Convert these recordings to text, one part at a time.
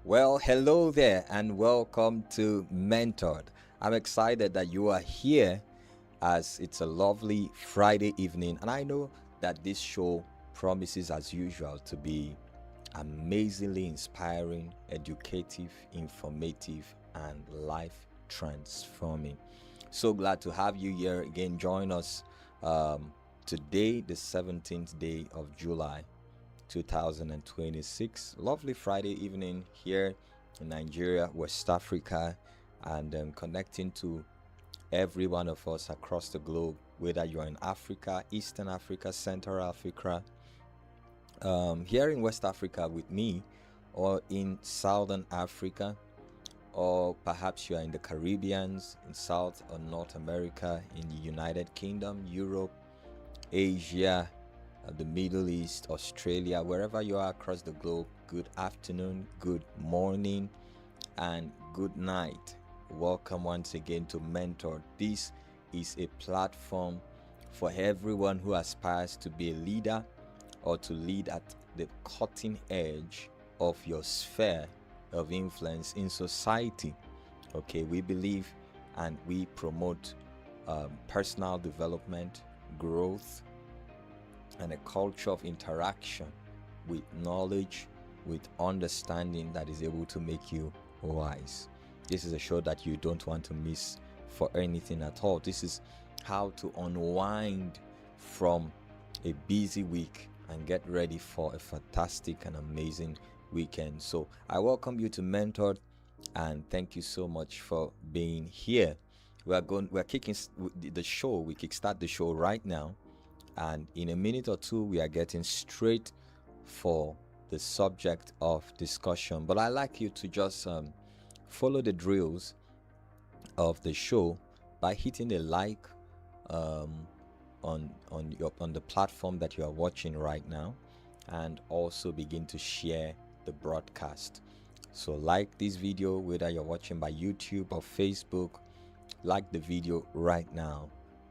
Well, hello there and welcome to Mentored. I'm excited that you are here as it's a lovely Friday evening, and I know that this show promises, as usual, to be amazingly inspiring, educative, informative, and life transforming. So glad to have you here again. Join us today, the 17th day of July 2026. Lovely Friday evening here in Nigeria, West Africa, and connecting to every one of us across the globe, whether you're in Africa, Eastern Africa, Central Africa, here in West Africa with me, or in Southern Africa, or perhaps you are in the Caribbeans, in South or North America, in the United Kingdom, Europe, Asia, the Middle East, Australia, wherever you are across the globe. Good afternoon, good morning, and good night. Welcome once again to Mentor. This is a platform for everyone who aspires to be a leader or to lead at the cutting edge of your sphere of influence in society. Okay, we believe and we promote personal development, growth, and a culture of interaction with knowledge, with understanding that is able to make you wise. This is a show that you don't want to miss for anything at all. This is how to unwind from a busy week and get ready for a fantastic and amazing weekend. So I welcome you to Mentored, and thank you so much for being here. We're kicking the show. We kickstart the show right now. And in a minute or two, we are getting straight for the subject of discussion. But I like you to just follow the drills of the show by hitting the like on the platform that you are watching right now, and also begin to share the broadcast. So like this video, whether you're watching by YouTube or Facebook, like the video right now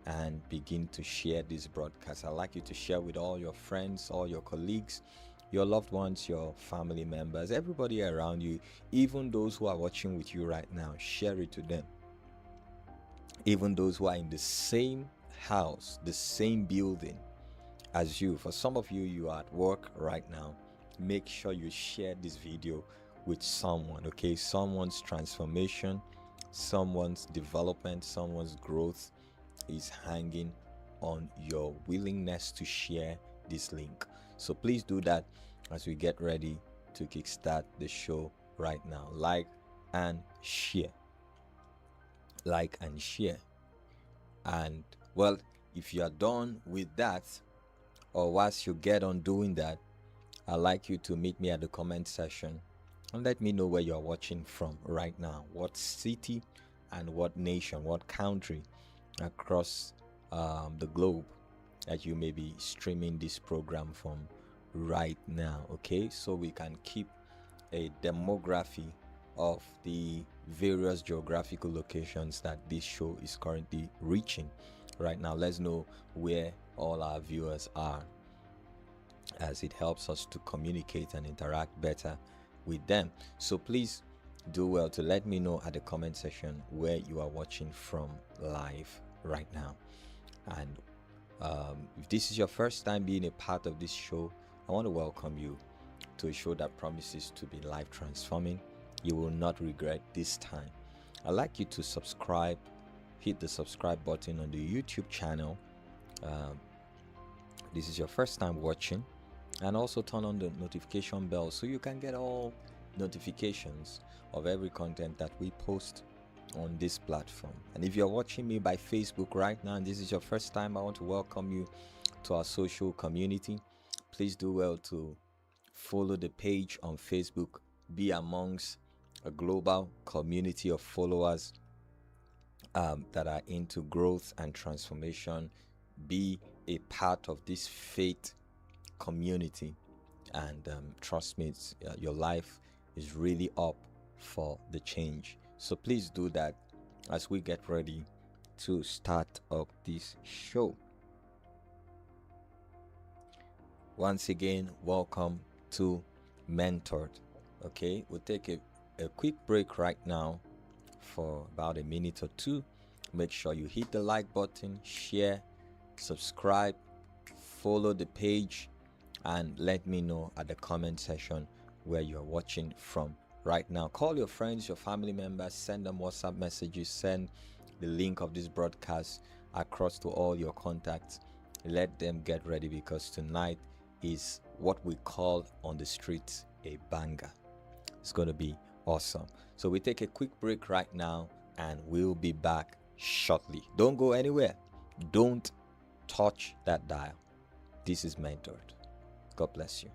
and begin to share this broadcast. I'd like you to share with all your friends, all your colleagues, your loved ones, your family members, everybody around you, even those who are watching with you right now. Share it to them. Even those who are in the same house, the same building as you. For some of you, you are at work right now. Make sure you share this video with someone, okay? Someone's transformation, someone's development, someone's growth is hanging on your willingness to share this link. So please do that as we get ready to kickstart the show right now. Like and share. Like and share. And well, if you are done with that, or whilst you get on doing that, I'd like you to meet me at the comment section and let me know where you're watching from right now. What city and what nation, what country across the globe that you may be streaming this program from right now. Okay, so we can keep a demography of the various geographical locations that this show is currently reaching right now. Let's know where all our viewers are, as it helps us to communicate and interact better with them. So please do well to let me know at the comment section where you are watching from live right now. And if this is your first time being a part of this show, I want to welcome you to a show that promises to be life transforming. You will not regret this time. I'd like you to subscribe, hit the subscribe button on the YouTube channel. This is your first time watching, and also turn on the notification bell so you can get all notifications of every content that we post on this platform. And if you're watching me by Facebook right now and this is your first time, I want to welcome you to our social community. Please do well to follow the page on Facebook. Be amongst a global community of followers that are into growth and transformation. Be a part of this faith community, and trust me, your life is really up for the change. So please do that as we get ready to start up this show. Once again, welcome to Mentored. Okay, we'll take a quick break right now for about a minute or two. Make sure you hit the like button, share, subscribe, follow the page, and let me know at the comment section where you're watching from right now. Call your friends, your family members, send them WhatsApp messages, send the link of this broadcast across to all your contacts. Let them get ready, because tonight is what we call on the streets a banger. It's going to be awesome. So we take a quick break right now and we'll be back shortly. Don't go anywhere. Don't touch that dial. This is Mentored. God bless you.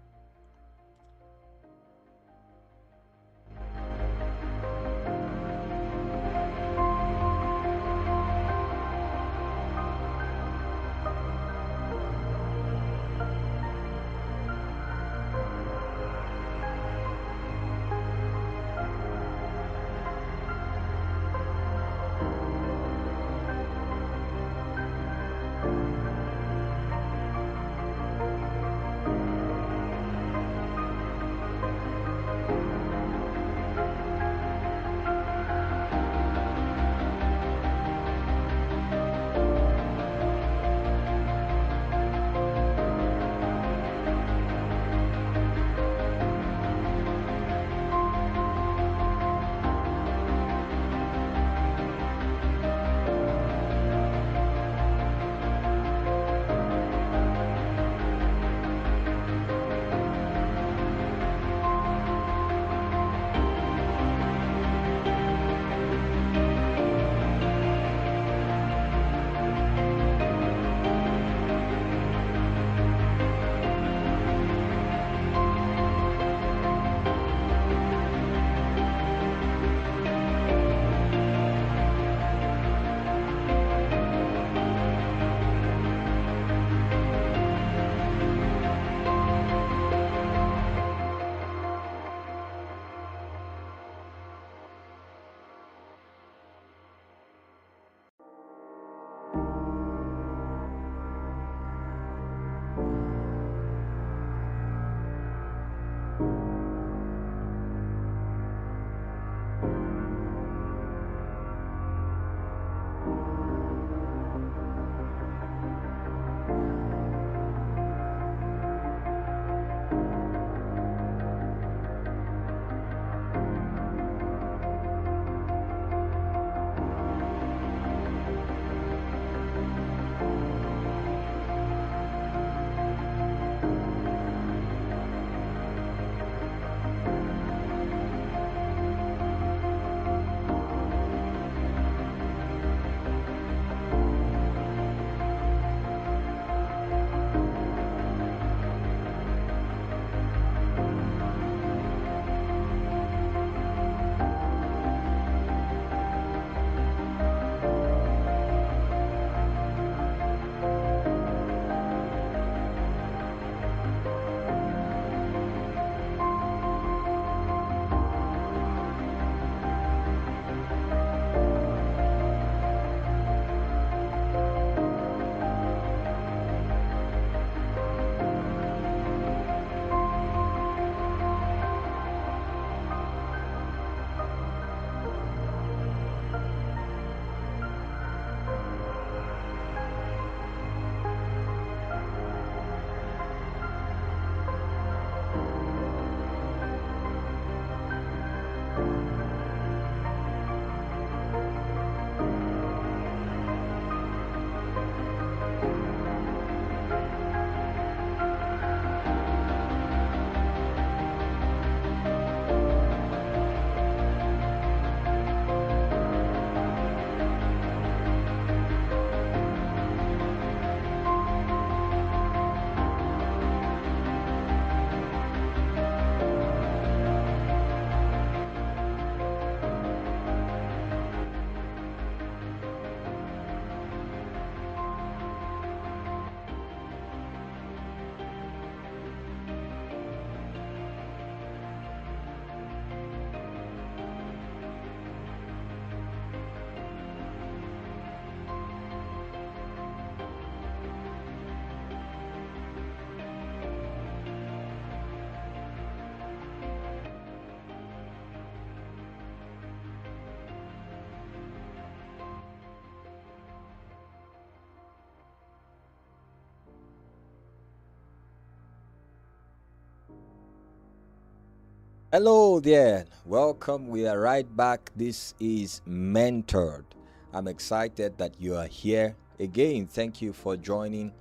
Hello there, welcome. We are right back. This is Mentored. I'm excited that you are here again. Thank you for joining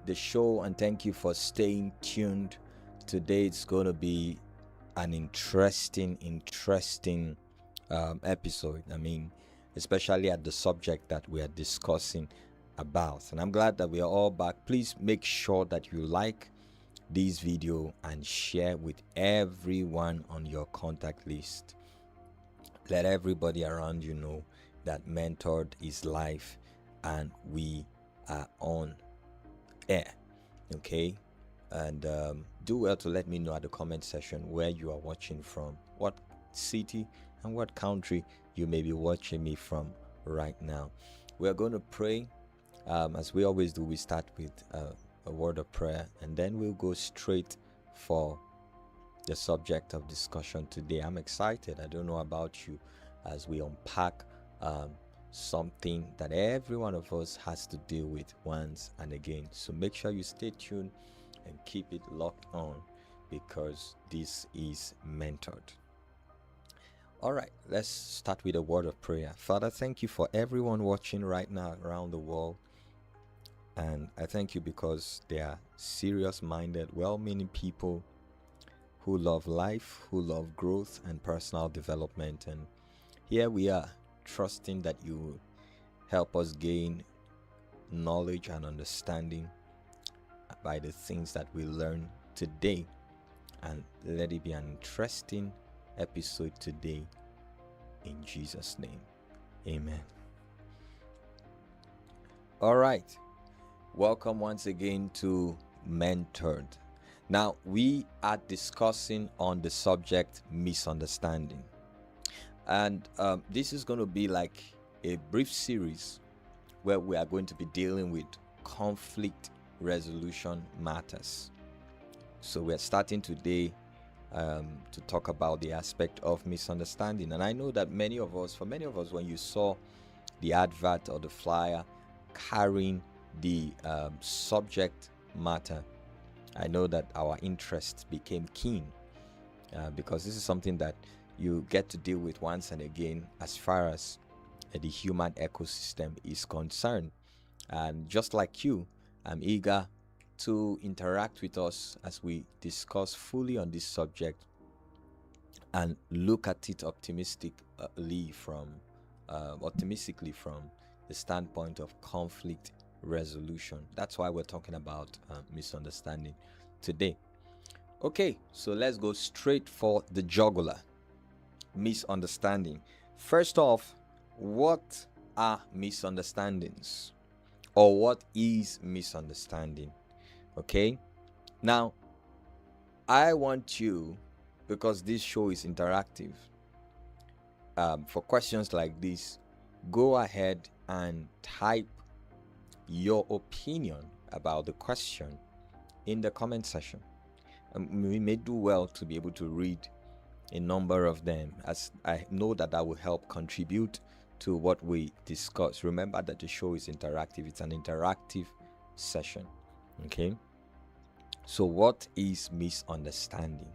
the show and thank you for staying tuned. Today it's going to be an interesting episode. Especially at the subject that we are discussing about. And I'm glad that we are all back. Please make sure that you like this video and share with everyone on your contact list. Let everybody around you know that Mentored is live and we are on air. Okay, and do well to let me know at the comment section where you are watching from, what city and what country you may be watching me from right now. We are going to pray. As we always do, we start with a word of prayer and then we'll go straight for the subject of discussion today. I'm excited. I don't know about you, as we unpack something that every one of us has to deal with once and again. So make sure you stay tuned and keep it locked on, because this is Mentored. All right, let's start with a word of prayer. Father, thank you for everyone watching right now around the world. And I thank you because they are serious-minded, well-meaning people who love life, who love growth and personal development. And here we are, trusting that you will help us gain knowledge and understanding by the things that we learn today. And let it be an interesting episode today. In Jesus' name, amen. All right. Welcome once again to Mentored. Now, we are discussing on the subject misunderstanding. And this is going to be like a brief series where we are going to be dealing with conflict resolution matters. So we're starting today to talk about the aspect of misunderstanding. And I know that for many of us, when you saw the advert or the flyer carrying the subject matter, I know that our interest became keen, because this is something that you get to deal with once and again as far as the human ecosystem is concerned. And just like you, I'm eager to interact with us as we discuss fully on this subject and look at it optimistically from the standpoint of conflict resolution. That's why we're talking about misunderstanding today. Okay, so let's go straight for the jugular. Misunderstanding. First off, what are misunderstandings, or what is misunderstanding? Okay, now I want you, because this show is interactive, for questions like this, go ahead and type your opinion about the question in the comment section. We may do well to be able to read a number of them, as I know that will help contribute to what we discuss. Remember that the show is interactive. It's an interactive session. Okay, so what is misunderstanding,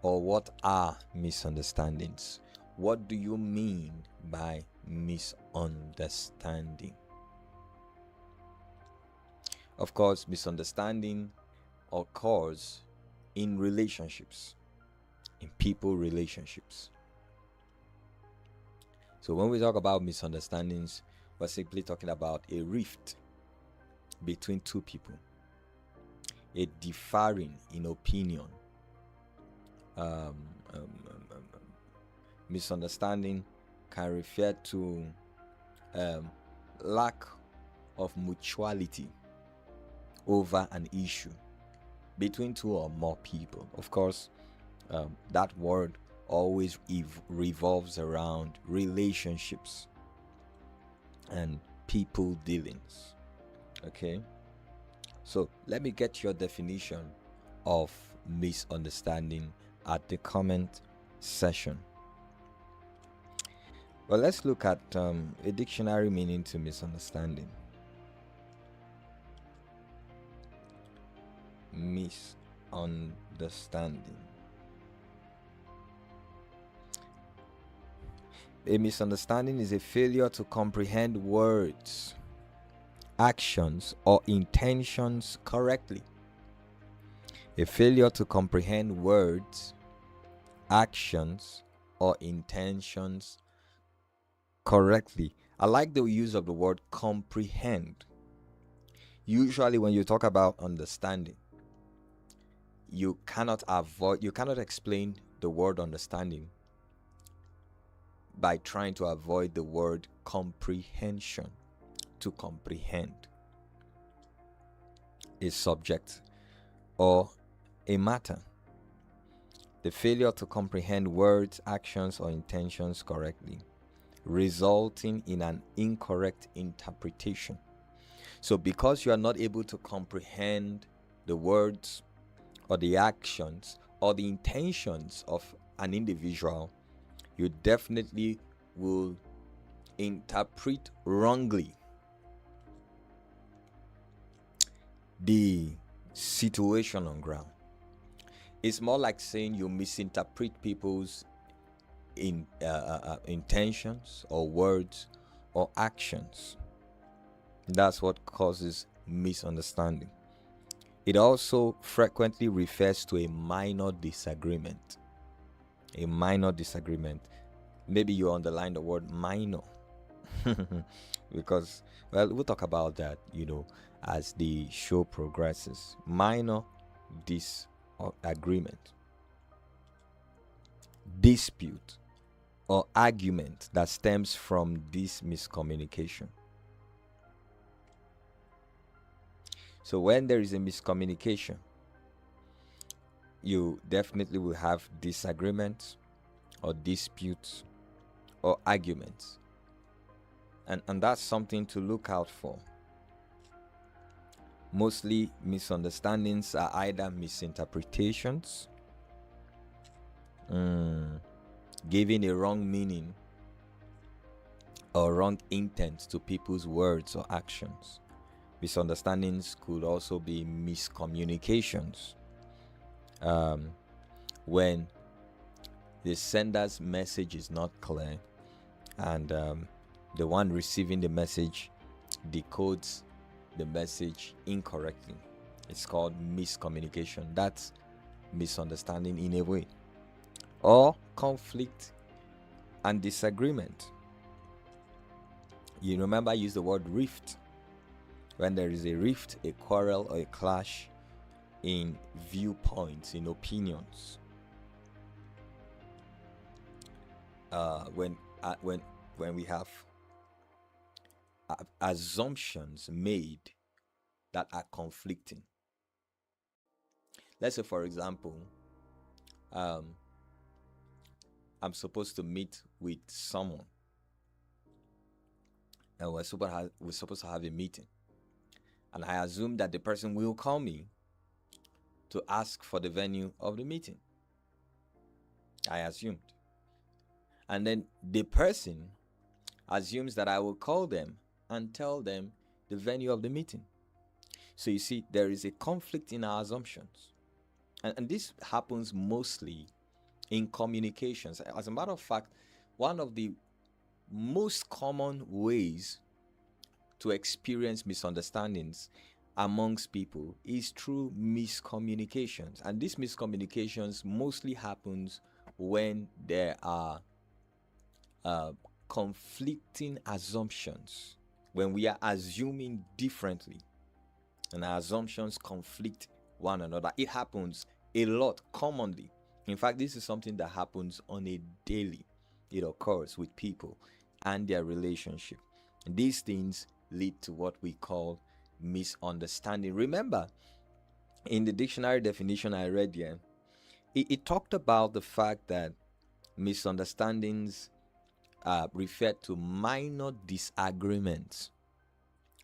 or what are misunderstandings? What do you mean by misunderstanding? Of course, misunderstanding occurs in relationships, in people relationships. So when we talk about misunderstandings, we're simply talking about a rift between two people, a differing in opinion. Misunderstanding can refer to lack of mutuality over an issue between two or more people. Of course, that word always revolves around relationships and people dealings. Okay, so let me get your definition of misunderstanding at the comment section. Well, let's look at a dictionary meaning to misunderstanding. Misunderstanding. A misunderstanding is a failure to comprehend words, actions, or intentions correctly. A failure to comprehend words, actions, or intentions correctly. I like the use of the word comprehend. Usually, when you talk about understanding, you cannot explain the word understanding by trying to avoid the word comprehension. To comprehend a subject or a matter. The failure to comprehend words, actions, or intentions correctly, resulting in an incorrect interpretation. So because you are not able to comprehend the words or the actions or the intentions of an individual, you definitely will interpret wrongly the situation on ground. It's more like saying you misinterpret people's intentions or words or actions. That's what causes misunderstanding. It also frequently refers to a minor disagreement. A minor disagreement. Maybe you underline the word minor because, well, we'll talk about that, as the show progresses. Minor disagreement, dispute, or argument that stems from this miscommunication. So when there is a miscommunication, you definitely will have disagreements or disputes or arguments. And that's something to look out for. Mostly misunderstandings are either misinterpretations, giving a wrong meaning or wrong intent to people's words or actions. Misunderstandings could also be miscommunications. When the sender's message is not clear and the one receiving the message decodes the message incorrectly, it's called miscommunication. That's misunderstanding in a way. Or conflict and disagreement. You remember I used the word rift. When there is a rift, a quarrel, or a clash in viewpoints, in opinions. When we have assumptions made that are conflicting. Let's say, for example, I'm supposed to meet with someone, and we're supposed to have a meeting, and I assume that the person will call me to ask for the venue of the meeting. I assumed. And then the person assumes that I will call them and tell them the venue of the meeting. So you see, there is a conflict in our assumptions. And this happens mostly in communications. As a matter of fact, one of the most common ways to experience misunderstandings amongst people is through miscommunications. And these miscommunications mostly happens when there are conflicting assumptions, when we are assuming differently and our assumptions conflict one another. It happens a lot, commonly. In fact, this is something that happens on a daily. It occurs with people and their relationship. And these things lead to what we call misunderstanding. Remember, in the dictionary definition I read here, it talked about the fact that misunderstandings refer to minor disagreements.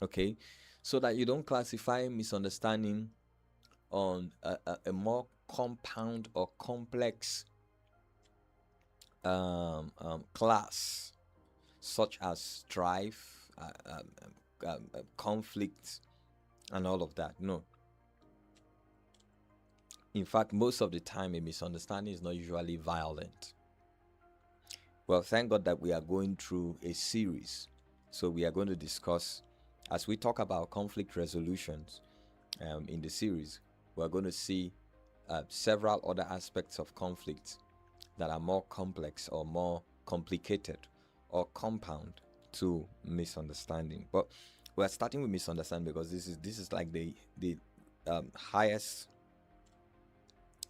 Okay, so that you don't classify misunderstanding on a more compound or complex class, such as strife, conflict, and all of that. No. In fact, most of the time, a misunderstanding is not usually violent. Well, thank God that we are going through a series. So we are going to discuss, as we talk about conflict resolutions in the series, we're going to see several other aspects of conflict that are more complex or more complicated or compound to misunderstanding. But we're starting with misunderstanding because this is like the highest,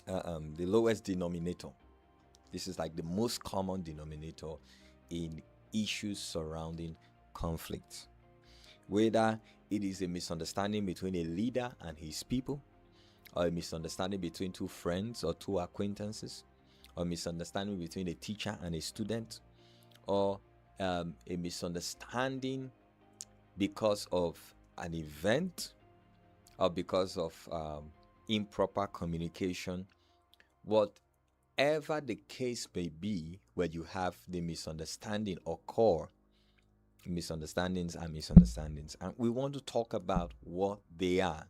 the lowest denominator. This is like the most common denominator in issues surrounding conflict. Whether it is a misunderstanding between a leader and his people, or a misunderstanding between two friends or two acquaintances, or a misunderstanding between a teacher and a student, or a misunderstanding because of an event, or because of improper communication, whatever the case may be, where you have the misunderstanding occur, misunderstandings are misunderstandings. And we want to talk about what they are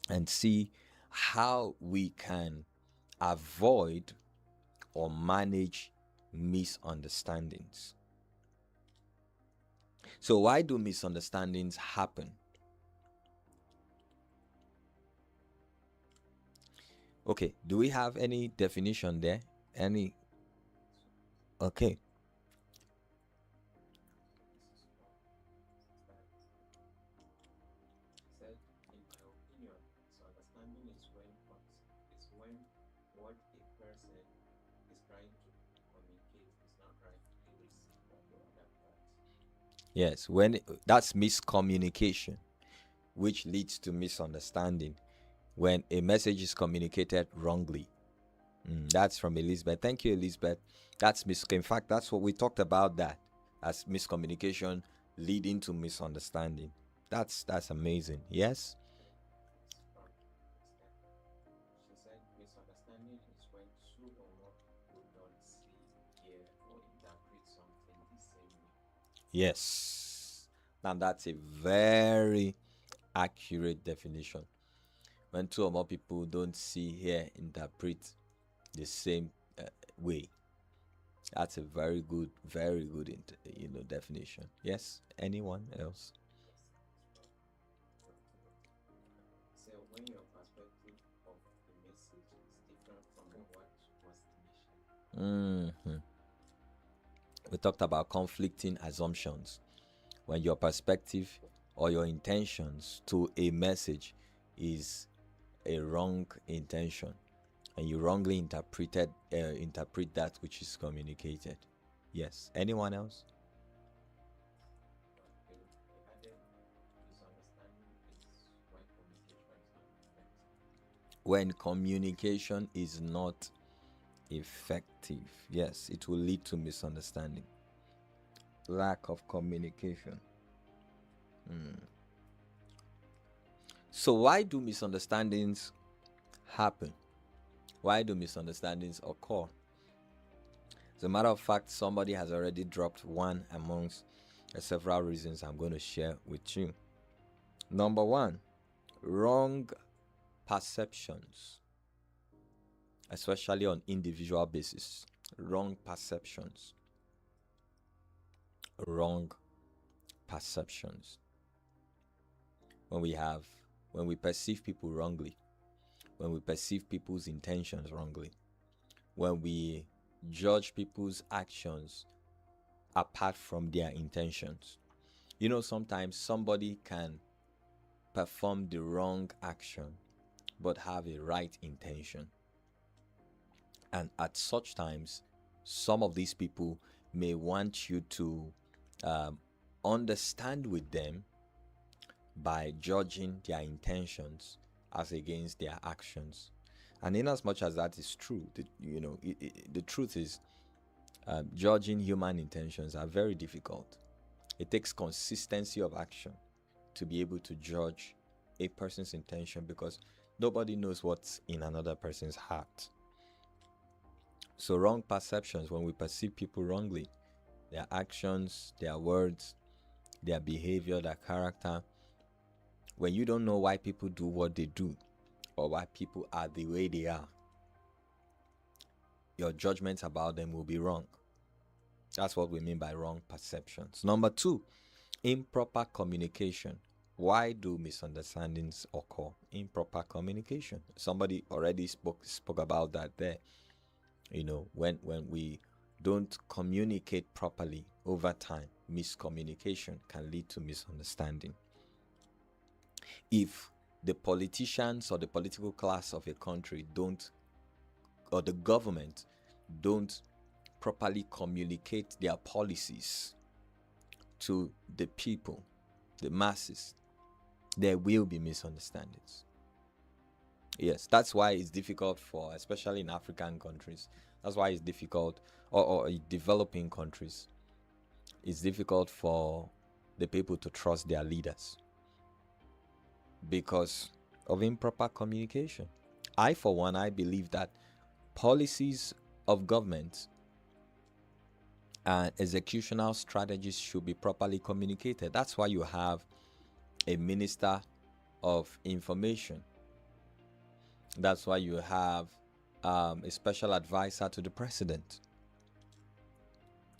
and see how we can avoid or manage misunderstandings. So why do misunderstandings happen? Okay, do we have any definition there? Any? Okay. Yes, when that's miscommunication, which leads to misunderstanding. When a message is communicated wrongly. That's from Elizabeth. Thank you, Elizabeth. That's in fact, that's what we talked about, that as miscommunication leading to misunderstanding. That's amazing. Yes. She said misunderstanding is when two or more people don't see, hear, or interpret something the same way. Yes. Now that's a very accurate definition. When two or more people don't see, hear, interpret the same way. That's a very good definition. Yes. Anyone else? So when your perspective of the message is different from what was initially. We talked about conflicting assumptions. When your perspective or your intentions to a message is a wrong intention, and you wrongly interpret that which is communicated. Yes. Anyone else? When communication is not effective, yes, it will lead to misunderstanding. Lack of communication. So why do misunderstandings happen? Why do misunderstandings occur? As a matter of fact, somebody has already dropped one amongst the several reasons I'm going to share with you. Number one, wrong perceptions, especially on individual basis. Wrong perceptions. Wrong perceptions. When we perceive people wrongly, when we perceive people's intentions wrongly, when we judge people's actions apart from their intentions. Sometimes somebody can perform the wrong action but have a right intention. And at such times, some of these people may want you to understand with them by judging their intentions as against their actions. And in as much as that is true, the truth is, judging human intentions are very difficult. It takes consistency of action to be able to judge a person's intention, because nobody knows what's in another person's heart. So wrong perceptions, when we perceive people wrongly, their actions, their words, their behavior, their character, when you don't know why people do what they do or why people are the way they are, your judgments about them will be wrong. That's what we mean by wrong perceptions. Number two, improper communication. Why do misunderstandings occur? Improper communication. Somebody already spoke about that there. When we don't communicate properly over time, miscommunication can lead to misunderstanding. If the politicians or the political class of a country don't, or the government don't properly communicate their policies to the people, the masses, there will be misunderstandings. Yes, that's why it's difficult for, especially in African countries, that's why it's difficult, or developing countries, it's difficult for the people to trust their leaders because of improper communication. For one, I believe that policies of government and executional strategies should be properly communicated. That's why you have a minister of information. That's why you have a special advisor to the president.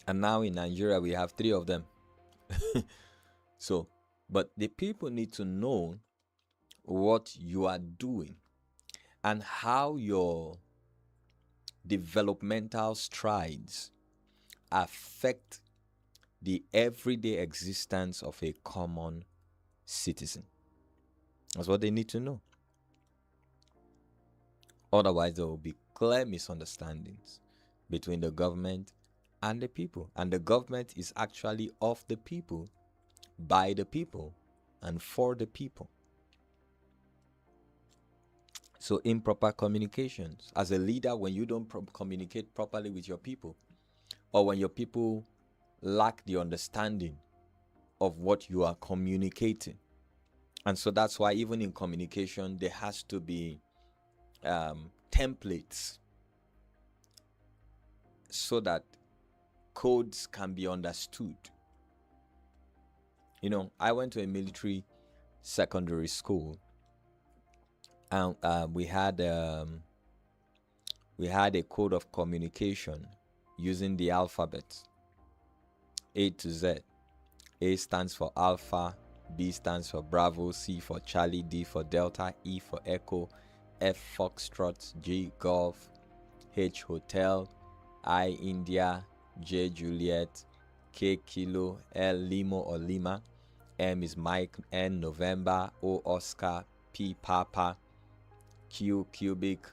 And now in Nigeria, we have 3 of them. But the people need to know what you are doing and how your developmental strides affect the everyday existence of a common citizen. That's what they need to know. Otherwise, there will be clear misunderstandings between the government and the people. And the government is actually of the people, by the people, and for the people. So improper communications. As a leader, when you don't communicate properly with your people, or when your people lack the understanding of what you are communicating. And so that's why even in communication, there has to be templates so that codes can be understood. I went to a military secondary school, and we had a code of communication using the alphabet A to Z. A stands for Alpha, B stands for Bravo, C for Charlie, D for Delta, E for Echo, F Foxtrot, G Golf, H Hotel, I India, J Juliet, K Kilo, L Limo or Lima, M is Mike, N November, O Oscar, P Papa, Q Cubic,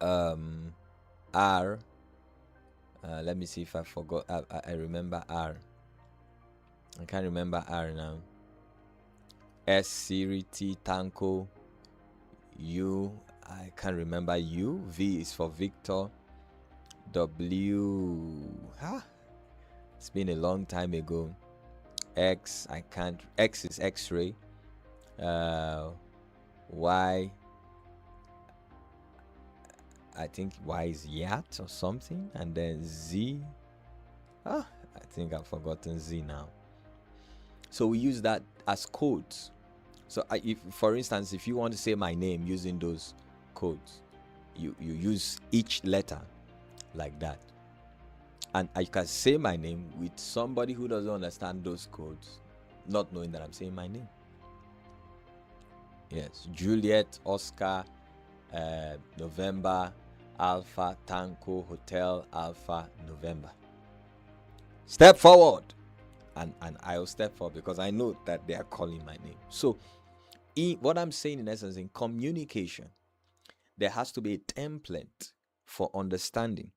R. Let me see if I forgot. I remember R. I can't remember R now. S Siri, T Tanko, U. I can't remember U. V is for Victor. W. It's been a long time ago. X. I can't. X is X-ray. Y. I think Y is Yat or something, and then Z. I think I've forgotten Z now. So we use that as codes. So if, for instance, if you want to say my name using those codes, you use each letter like that. And I can say my name with somebody who doesn't understand those codes, not knowing that I'm saying my name. Yes, Juliet, Oscar, November, Alpha, Tango, Hotel, Alpha, November. Step forward. And I'll step forward because I know that they are calling my name. So what I'm saying in essence, in communication, there has to be a template for understanding.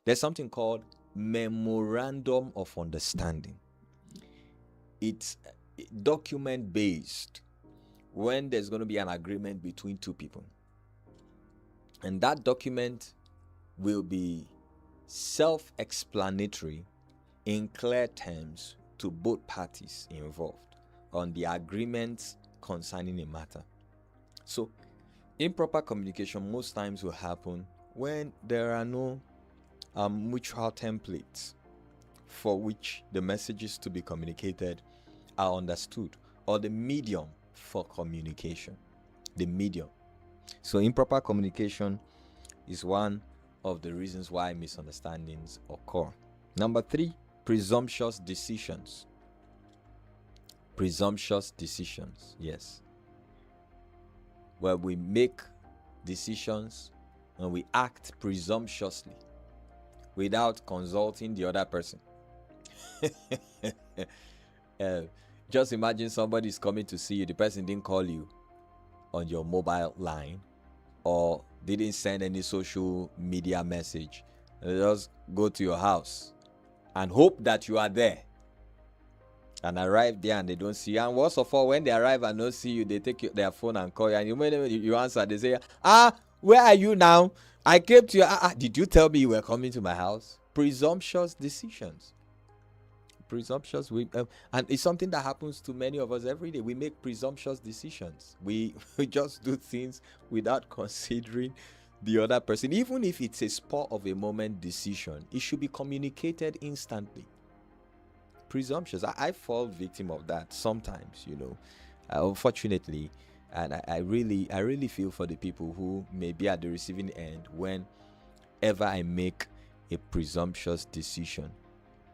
There's something called memorandum of understanding. It's document based when there's going to be an agreement between 2 people. And that document will be self-explanatory in clear terms to both parties involved on the agreements concerning a matter. So improper communication most times will happen when there are no mutual templates for which the messages to be communicated are understood, or the medium for communication, the medium. So improper communication is one of the reasons why misunderstandings occur. Number 3, presumptuous decisions. Presumptuous decisions, yes. Where we make decisions and we act presumptuously without consulting the other person. Just imagine somebody is coming to see you. The person didn't call you on your mobile line or didn't send any social media message. They just go to your house and hope that you are there, and arrive there and they don't see you. And worst of all, when they arrive and don't see you, they take their phone and call you, and you answer. They say, where are you now? I came to you. Did you tell me you were coming to my house? Presumptuous decisions. Presumptuous, and it's something that happens to many of us every day. We make presumptuous decisions. We just do things without considering the other person. Even if it's a spur of a moment decision, it should be communicated instantly. Presumptuous. I fall victim of that sometimes, unfortunately, and I really feel for the people who may be at the receiving end whenever I make a presumptuous decision.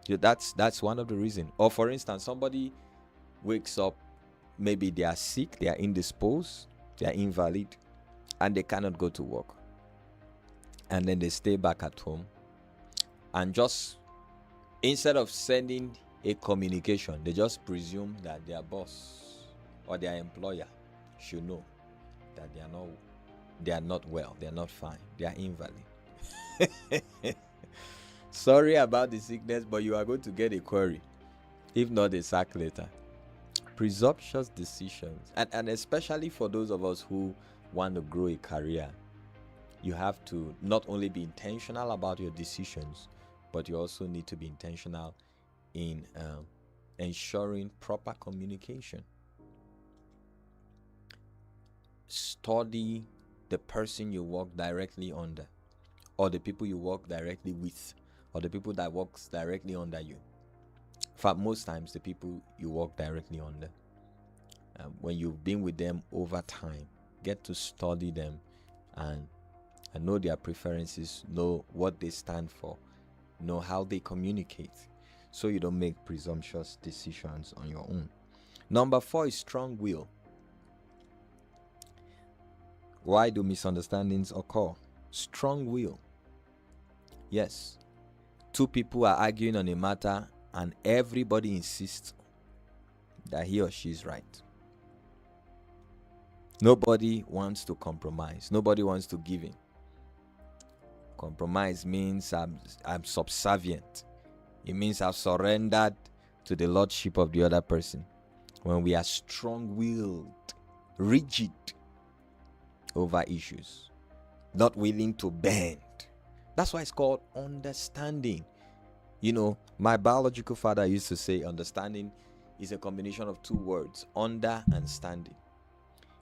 That's one of the reasons. Or for instance, somebody wakes up, maybe they are sick, they are indisposed, they are invalid, and they cannot go to work, and then they stay back at home, and just instead of sending a communication, they just presume that their boss or their employer should know that they are not well, they are not fine, they are invalid. Sorry about the sickness, but you are going to get a query, if not a sack letter. Presumptuous decisions, and especially for those of us who want to grow a career, you have to not only be intentional about your decisions, but you also need to be intentional in ensuring proper communication. Study the person you work directly under, or the people you work directly with, or the people that works directly under you. In fact, most times the people you work directly under, when you've been with them over time, get to study them and know their preferences, know what they stand for, know how they communicate, so you don't make presumptuous decisions on your own. Number 4 is strong will. Why do misunderstandings occur? Strong will. Yes. 2 people are arguing on a matter and everybody insists that he or she is right. Nobody wants to compromise. Nobody wants to give in. Compromise means I'm subservient. It means I've surrendered to the lordship of the other person. When we are strong-willed, rigid over issues, not willing to bend. That's why it's called understanding. My biological father used to say understanding is a combination of 2 words, under and standing.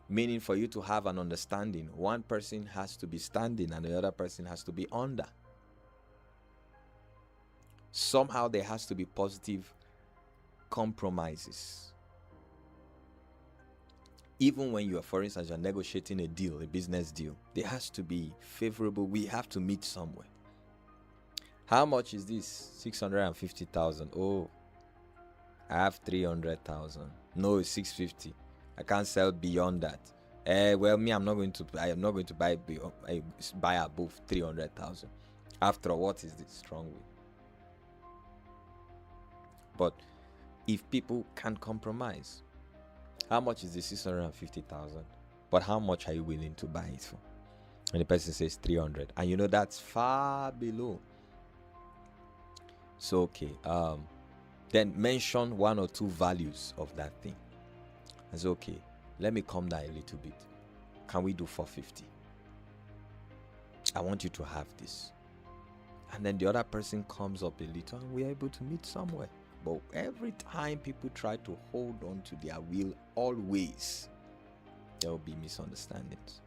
Meaning, for you to have an understanding, one person has to be standing and the other person has to be under. Somehow there has to be positive compromises. Even when you are, for instance, you're negotiating a deal, a business deal, there has to be favorable. We have to meet somewhere. How much is this? 650,000. Oh, I have 300,000. No, it's 650. I can't sell beyond that. Well, me, I am not going to buy above 300,000. After all, what is this? Strong will. But if people can't compromise, how much is the 650,000? But how much are you willing to buy it for? And the person says 300, and that's far below. So okay, then mention 1 or 2 values of that thing. I say, okay, let me come down a little bit. Can we do 450? I want you to have this. And then the other person comes up a little and we're able to meet somewhere. But every time people try to hold on to their will, always there will be misunderstandings.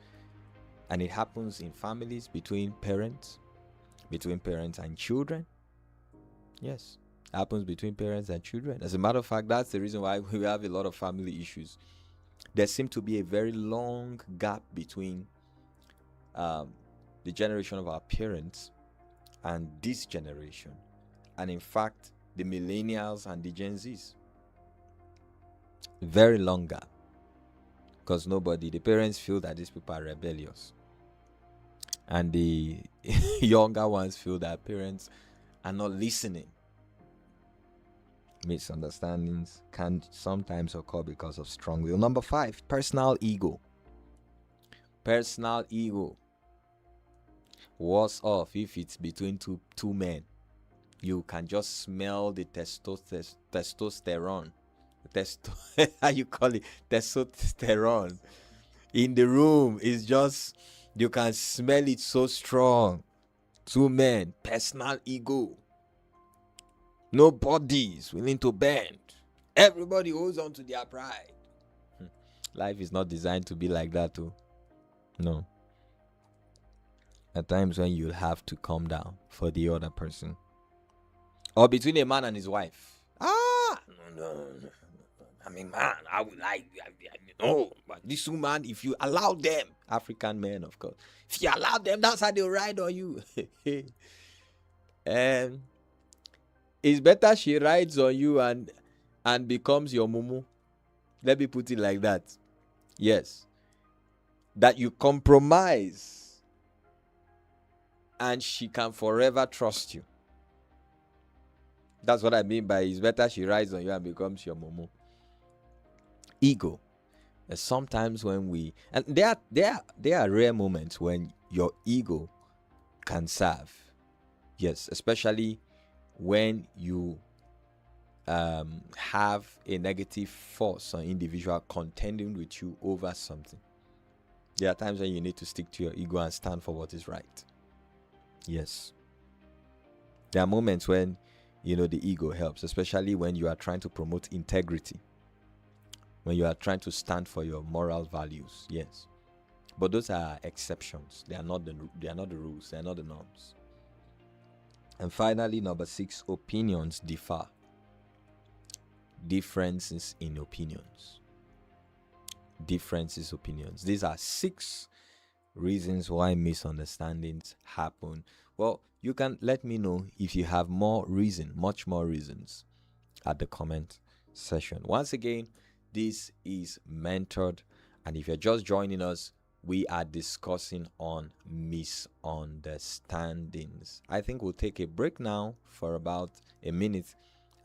And it happens in families, between parents and children. Yes, it happens between parents and children. As a matter of fact, that's the reason why we have a lot of family issues. There seems to be a very long gap between the generation of our parents and this generation, and in fact the millennials and the Gen Zs. Very long gap, because the parents feel that these people are rebellious, and the younger ones feel that parents are not listening. Misunderstandings can sometimes occur because of strong will. Number 5, personal ego. Personal ego. Worse off if it's between two men. You can just smell the testosterone. How you call it? Testosterone in the room. It's just, you can smell it so strong. 2 men, personal ego. Nobody is willing to bend. Everybody holds on to their pride. Life is not designed to be like that too. No. At times when you'll have to calm down for the other person. Or between a man and his wife. No. I mean, man, I would like, but this woman, if you allow them, African men, of course, if you allow them, that's how they'll ride on you. And it's better she rides on you and becomes your mumu. Let me put it like that. Yes. That you compromise and she can forever trust you. That's what I mean by it's better she rides on you and becomes your mumu. Ego. And sometimes when and there are rare moments when your ego can serve. Yes, especially when you have a negative force or individual contending with you over something. There are times when you need to stick to your ego and stand for what is right. Yes. There are moments when, the ego helps, especially when you are trying to promote integrity. When you are trying to stand for your moral values. Yes. But those are exceptions. They are not the rules. They are not the norms. And finally, number 6, opinions differ. Differences in opinions. Differences opinions. These are 6 reasons why misunderstandings happen. Well, you can let me know if you have much more reasons at the comment section. Once again, this is Mentored, and if you're just joining us, we are discussing on misunderstandings. I think we'll take a break now for about a minute,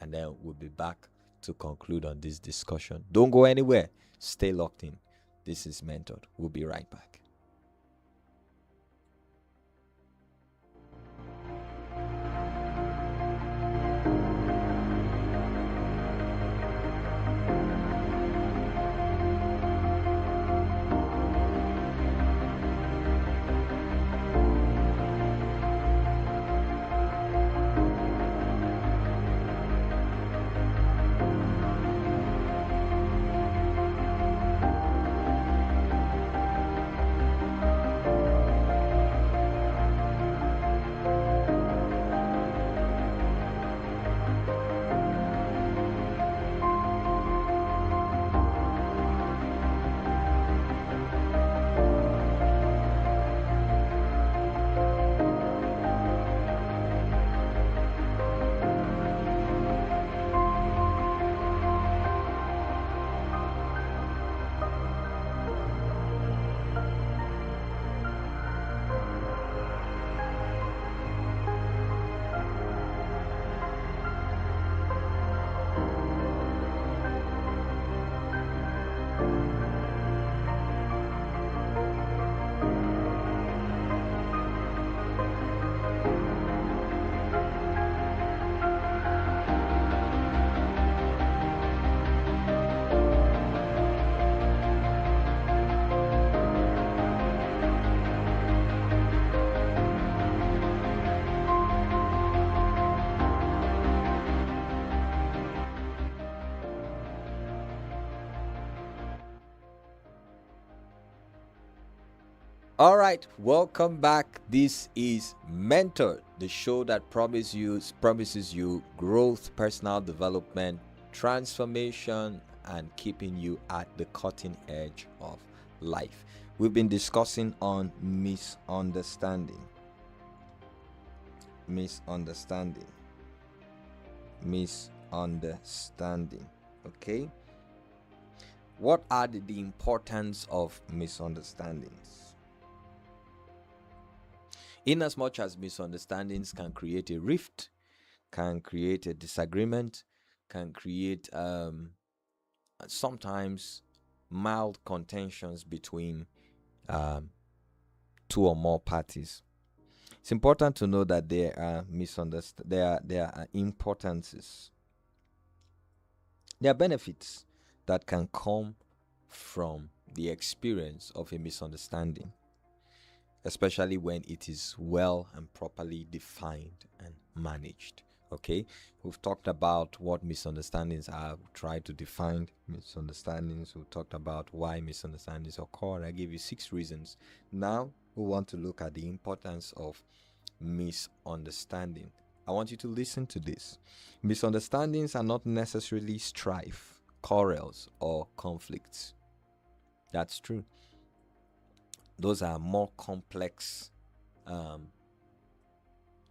and then we'll be back to conclude on this discussion. Don't go anywhere. Stay locked in. This is Mentored. We'll be right back. All right, welcome back. This is Mentor, the show that promises you growth, personal development, transformation, and keeping you at the cutting edge of life. We've been discussing on misunderstanding. Okay, what are the importance of misunderstandings? In as much as misunderstandings can create a rift, can create a disagreement, can create sometimes mild contentions between two or more parties. It's important to know that there are importances. There are benefits that can come from the experience of a misunderstanding, especially when it is well and properly defined and managed. Okay, we've talked about what misunderstandings are. We've tried to define misunderstandings. We've talked about why misunderstandings occur. I gave you 6 reasons. Now we want to look at the importance of misunderstanding. I want you to listen to this. Misunderstandings are not necessarily strife, quarrels, or conflicts. That's true. Those are more complex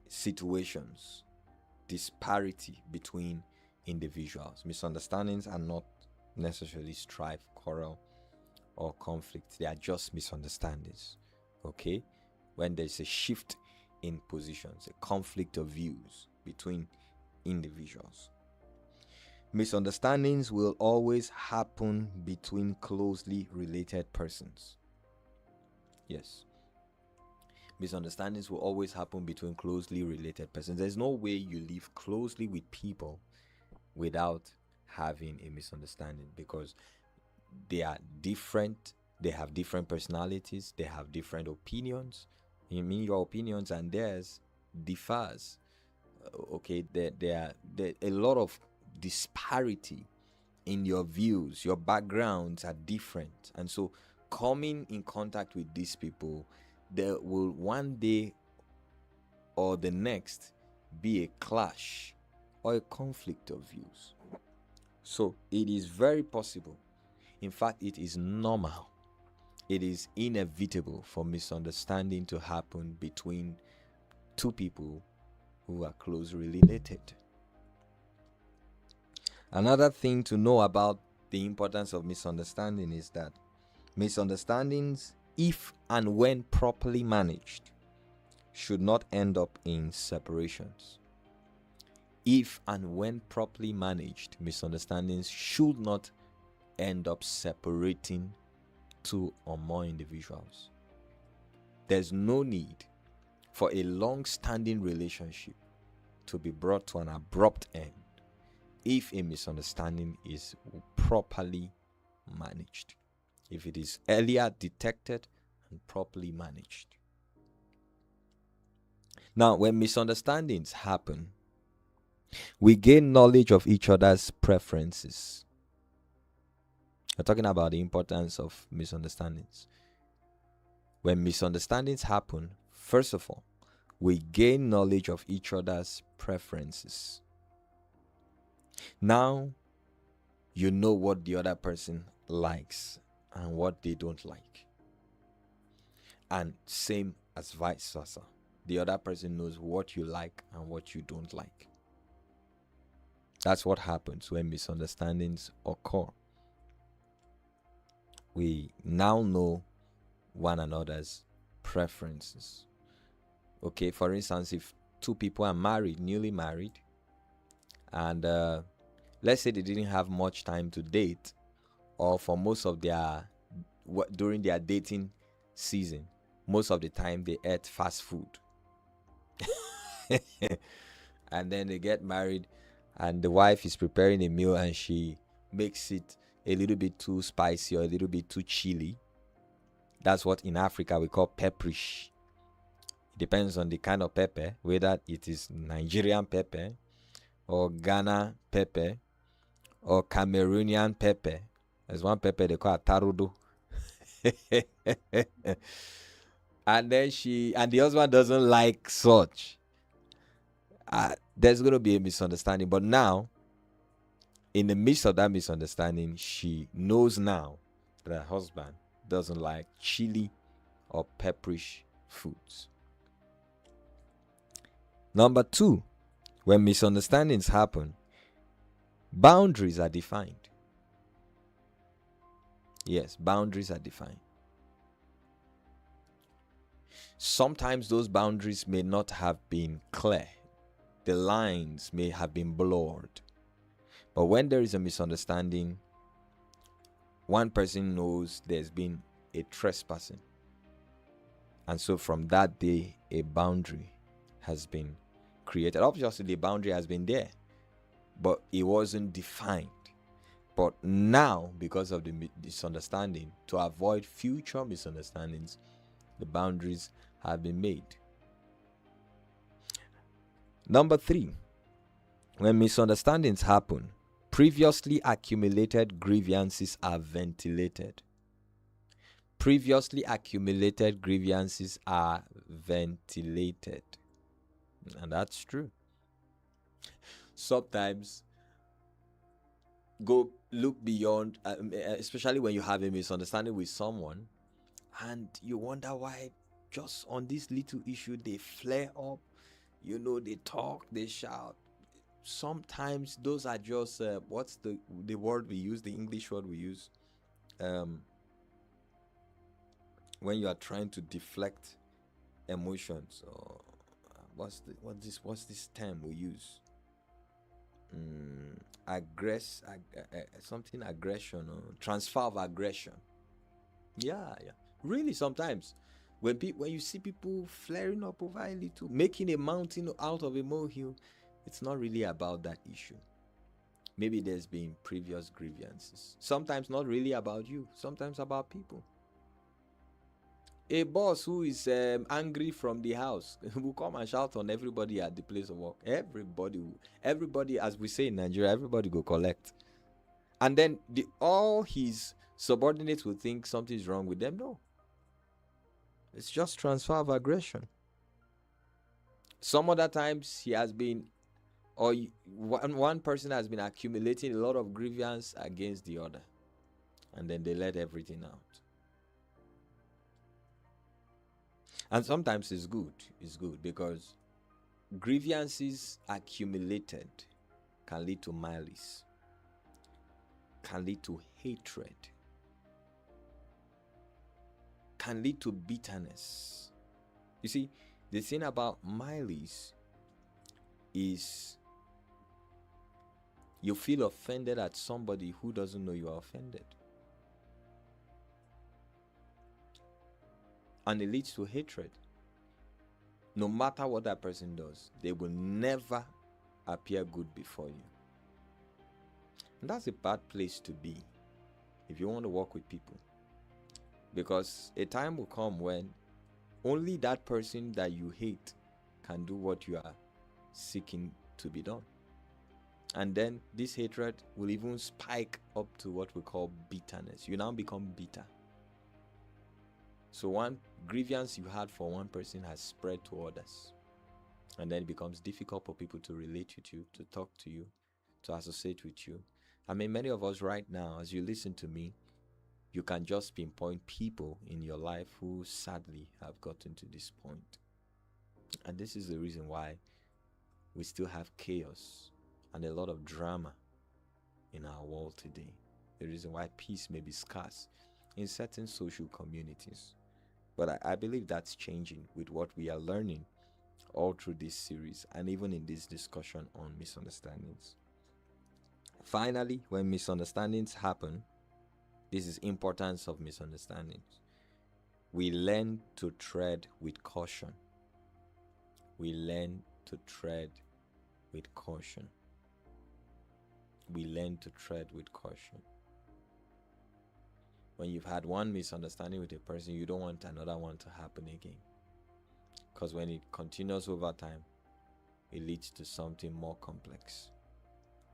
situations, disparity between individuals. Misunderstandings are not necessarily strife, quarrel, or conflict. They are just misunderstandings. Okay? When there's a shift in positions, a conflict of views between individuals. Misunderstandings will always happen between closely related persons. Yes. Misunderstandings will always happen between closely related persons. There's no way you live closely with people without having a misunderstanding, because they are different. They have different personalities. They have different opinions. You mean your opinions and theirs differs. Okay, there are a lot of disparity in your views. Your backgrounds are different, and so coming in contact with these people, there will one day or the next be a clash or a conflict of views. So it is very possible, in fact it is normal, it is inevitable for misunderstanding to happen between two people who are closely related. Another thing to know about the importance of misunderstanding is that misunderstandings, if and when properly managed, should not end up in separations. If and when properly managed, misunderstandings should not end up separating two or more individuals. There's no need for a long-standing relationship to be brought to an abrupt end if a misunderstanding is properly managed, if it is earlier detected and properly managed. Now, when misunderstandings happen, we gain knowledge of each other's preferences. We're talking about the importance of misunderstandings. When misunderstandings happen, first of all, we gain knowledge of each other's preferences. Now, you know what the other person likes and what they don't like. And same as vice versa. The other person knows what you like and what you don't like. That's what happens when misunderstandings occur. We now know one another's preferences. Okay, for instance, if two people are married, newly married, and let's say they didn't have much time to date, or for most of during their dating season, most of the time they ate fast food. And then they get married and the wife is preparing a meal and she makes it a little bit too spicy or a little bit too chili. That's what in Africa we call pepperish. It depends on the kind of pepper, whether it is Nigerian pepper or Ghana pepper or Cameroonian pepper. There's one pepper they call tarudo. And then the husband doesn't like such. There's going to be a misunderstanding. But now, in the midst of that misunderstanding, she knows now that her husband doesn't like chili or pepperish foods. Number 2, when misunderstandings happen, boundaries are defined. Yes, boundaries are defined. Sometimes those boundaries may not have been clear. The lines may have been blurred. But when there is a misunderstanding, one person knows there's been a trespassing. And so from that day, a boundary has been created. Obviously, the boundary has been there, but it wasn't defined. But now, because of the misunderstanding, to avoid future misunderstandings, the boundaries have been made. Number 3, when misunderstandings happen, previously accumulated grievances are ventilated. Previously accumulated grievances are ventilated. And that's true. Sometimes go look beyond, especially when you have a misunderstanding with someone and you wonder why just on this little issue they flare up, they talk, they shout. Sometimes those are just what's the word we use, the English word we use, when you are trying to deflect emotions, or what's this term we use? Aggression, or transfer of aggression. Yeah. Really, sometimes when you see people flaring up over a little, making a mountain out of a molehill, it's not really about that issue. Maybe there's been previous grievances. Sometimes not really about you, sometimes about people. A boss who is angry from the house will come and shout on everybody at the place of work. Everybody, as we say in Nigeria, everybody go collect. And then all his subordinates will think something is wrong with them. No. It's just transfer of aggression. Some other times he has been, or one person has been accumulating a lot of grievance against the other. And then they let everything out. And sometimes it's good because grievances accumulated can lead to malice, can lead to hatred, can lead to bitterness. You see, the thing about malice is you feel offended at somebody who doesn't know you are offended. And it leads to hatred. No matter what that person does, they will never appear good before you. And that's a bad place to be if you want to work with people. Because a time will come when only that person that you hate can do what you are seeking to be done. And then this hatred will even spike up to what we call bitterness. You now become bitter. So one grievance you had for one person has spread to others. And then it becomes difficult for people to relate with you, to talk to you, to associate with you. I mean, many of us right now, as you listen to me, you can just pinpoint people in your life who sadly have gotten to this point. And this is the reason why we still have chaos and a lot of drama in our world today. The reason why peace may be scarce in certain social communities. But I believe that's changing with what we are learning all through this series and even in this discussion on misunderstandings. Finally, when misunderstandings happen, this is importance of misunderstandings. We learn to tread with caution. We learn to tread with caution. We learn to tread with caution. When you've had one misunderstanding with a person, you don't want another one to happen again. Because when it continues over time, it leads to something more complex.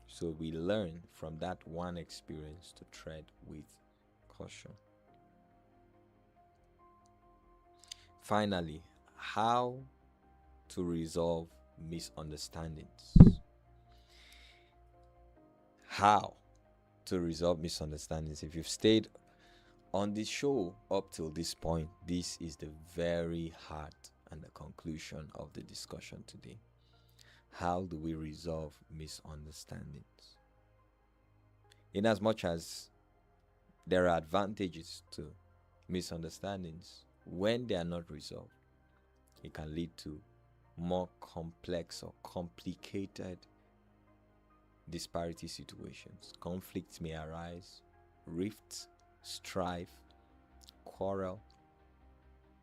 So we learn from that one experience to tread with caution. Finally, how to resolve misunderstandings. How to resolve misunderstandings. If you've stayed On the show, up till this point, this is the very heart and the conclusion of the discussion today. How do we resolve misunderstandings? In as much as there are advantages to misunderstandings, when they are not resolved, it can lead to more complex or complicated disparity situations. Conflicts may arise, rifts, strife, quarrel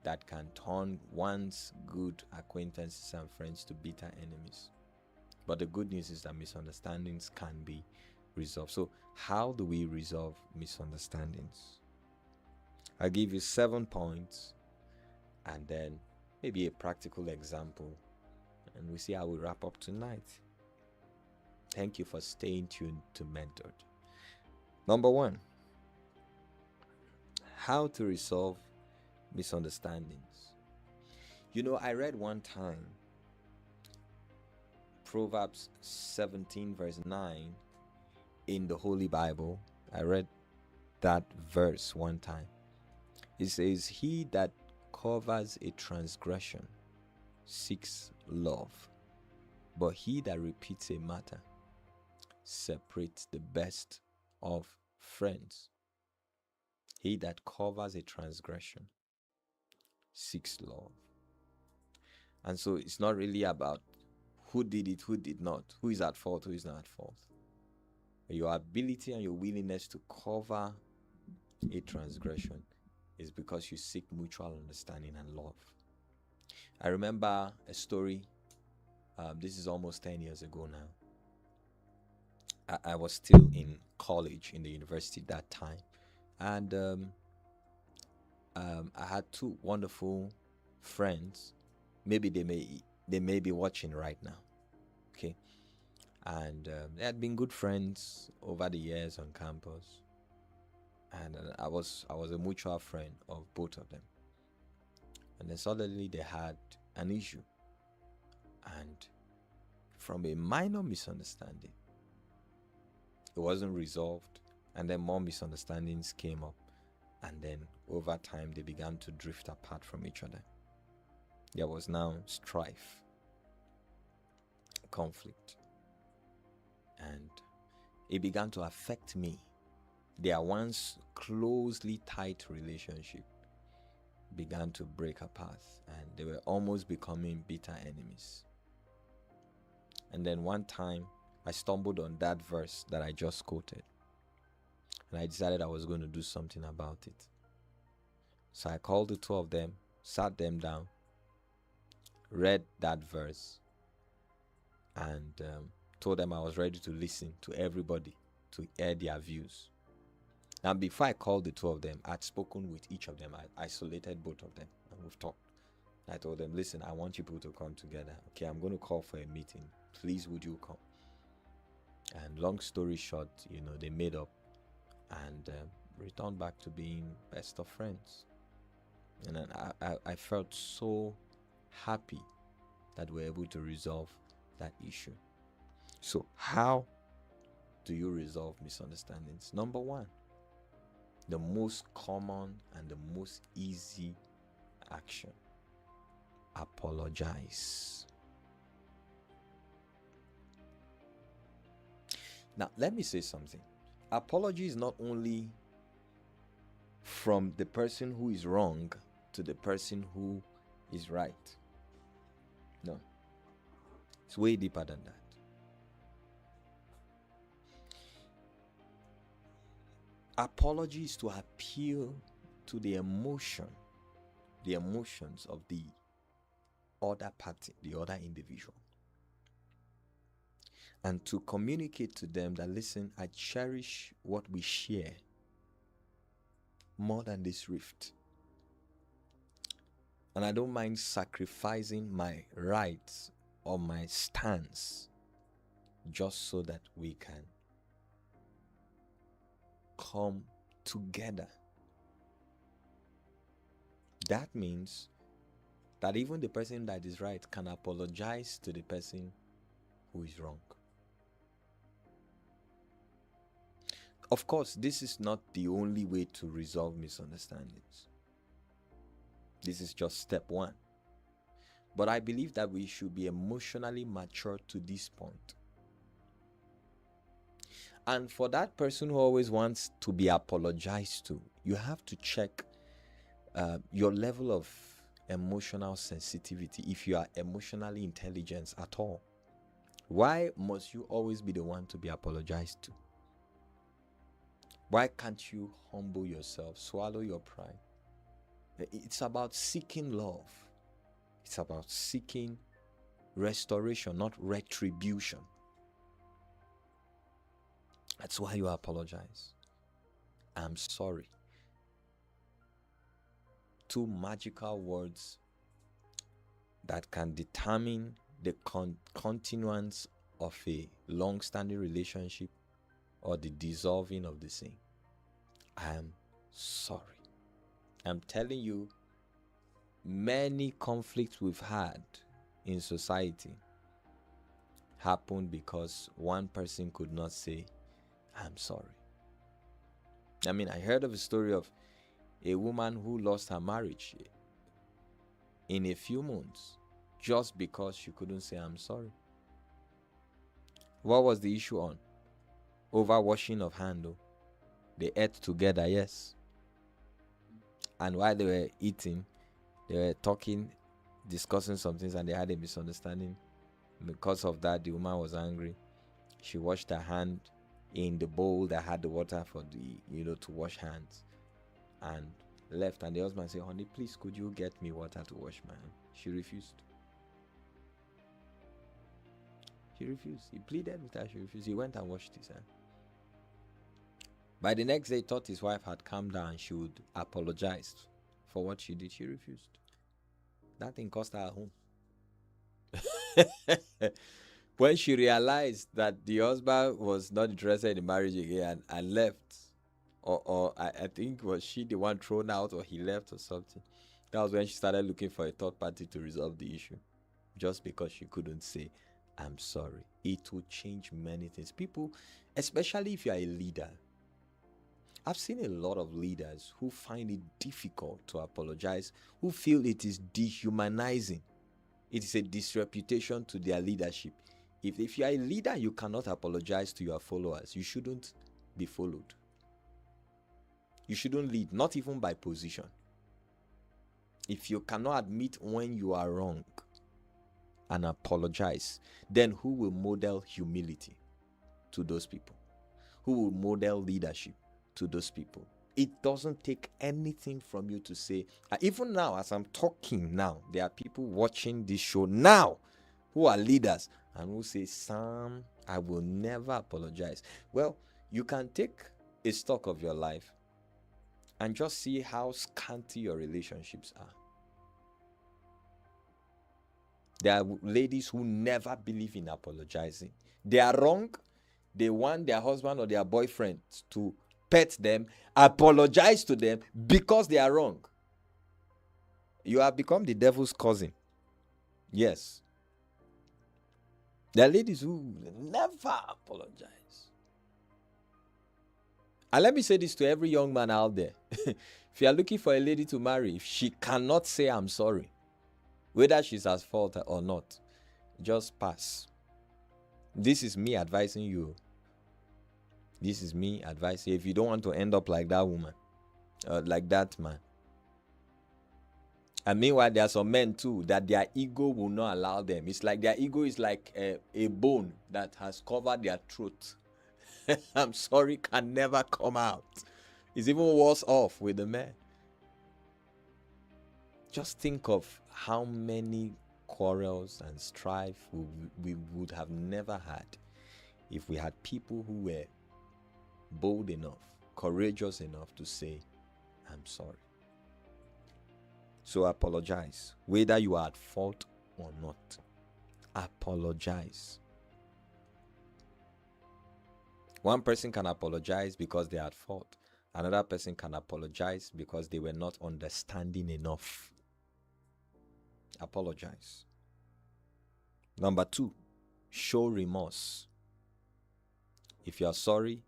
that can turn once good acquaintances and friends to bitter enemies. But the good news is that misunderstandings can be resolved. So how do we resolve misunderstandings? I'll give you 7 points and then maybe a practical example, and we see how we wrap up tonight. Thank you for staying tuned to Mentored. Number 1, how to resolve misunderstandings. I read one time Proverbs 17 verse 9 in the Holy Bible. I read that verse one time. It says, "He that covers a transgression seeks love, but he that repeats a matter separates the best of friends." He that covers a transgression seeks love. And so it's not really about who did it, who did not, who is at fault, who is not at fault. Your ability and your willingness to cover a transgression is because you seek mutual understanding and love. I remember a story, this is almost 10 years ago now. I was still in college, in the university that time. And I had 2 wonderful friends. Maybe they may be watching right now. Okay. And they had been good friends over the years on campus. And I was a mutual friend of both of them. And then suddenly they had an issue. And from a minor misunderstanding, it wasn't resolved. And then more misunderstandings came up. And then over time, they began to drift apart from each other. There was now strife, conflict. And it began to affect me. Their once closely tight relationship began to break apart, and they were almost becoming bitter enemies. And then one time, I stumbled on that verse that I just quoted, and I decided I was going to do something about it. So I called the 2 of them, sat them down, read that verse, and told them I was ready to listen to everybody to hear their views. Now, before I called the 2 of them, I'd spoken with each of them. I isolated both of them, and we've talked. I told them, "Listen, I want you people to come together. Okay, I'm going to call for a meeting. Please, would you come?" And long story short, they made up and returned back to being best of friends. And then I felt so happy that we're able to resolve that issue. So how do you resolve misunderstandings? Number 1, the most common and the most easy action: apologize. Now, let me say something. Apology is not only from the person who is wrong to the person who is right. No. It's way deeper than that. Apology is to appeal to the emotions of the other party, the other individual, and to communicate to them that, listen, I cherish what we share more than this rift. And I don't mind sacrificing my rights or my stance just so that we can come together. That means that even the person that is right can apologize to the person who is wrong. Of course, this is not the only way to resolve misunderstandings. This is just step one. But I believe that we should be emotionally mature to this point. And for that person who always wants to be apologized to, you have to check your level of emotional sensitivity, if you are emotionally intelligent at all. Why must you always be the one to be apologized to? Why can't you humble yourself, swallow your pride? It's about seeking love. It's about seeking restoration, not retribution. That's why you apologize. I'm sorry. Two magical words that can determine the continuance of a long-standing relationship or the dissolving of the same. I am sorry. I'm telling you, many conflicts we've had in society happened because one person could not say, I'm sorry. I mean, I heard of a story of a woman who lost her marriage in a few months just because she couldn't say, I'm sorry. What was the issue on? Over washing of hand, though. They ate together, yes. And while they were eating, they were talking, discussing some things, and they had a misunderstanding. Because of that, the woman was angry. She washed her hand in the bowl that had the water for to wash hands, and left. And the husband said, honey, please, could you get me water to wash my hand? She refused. She refused. He pleaded with her. She refused. He went and washed his hand. By the next day, he thought his wife had calmed down and she would apologize for what she did. She refused. That thing cost her home. When she realized that the husband was not interested in marriage again and left, or I think was she the one thrown out, or he left or something, that was when she started looking for a third party to resolve the issue, just because she couldn't say, I'm sorry. It will change many things. People, especially if you are a leader, I've seen a lot of leaders who find it difficult to apologize, who feel it is dehumanizing. It is a disreputation to their leadership. If you are a leader, you cannot apologize to your followers. You shouldn't be followed. You shouldn't lead, not even by position. If you cannot admit when you are wrong and apologize, then who will model humility to those people? Who will model leadership to those people? It doesn't take anything from you to say, even now as I'm talking now, there are people watching this show now who are leaders and who say, Sam, I will never apologize. Well, you can take a stock of your life and just see how scanty your relationships are. There are ladies who never believe in apologizing. They are wrong. They want their husband or their boyfriend to pet them, apologize to them because they are wrong. You have become the devil's cousin. Yes. There are ladies who never apologize. And let me say this to every young man out there. If you are looking for a lady to marry, if she cannot say I'm sorry, whether she's at fault or not, just pass. This is me advising you. This is me advising you. If you don't want to end up like that woman, like that man. And meanwhile, there are some men too that their ego will not allow them. It's like their ego is like a bone that has covered their throat. I'm sorry can never come out. It's even worse off with the men. Just think of how many quarrels and strife we would have never had if we had people who were bold enough, courageous enough to say, I'm sorry. So apologize, whether you are at fault or not. Apologize. One person can apologize because they are at fault. Another person can apologize because they were not understanding enough. Apologize. Number 2, show remorse. If you are sorry,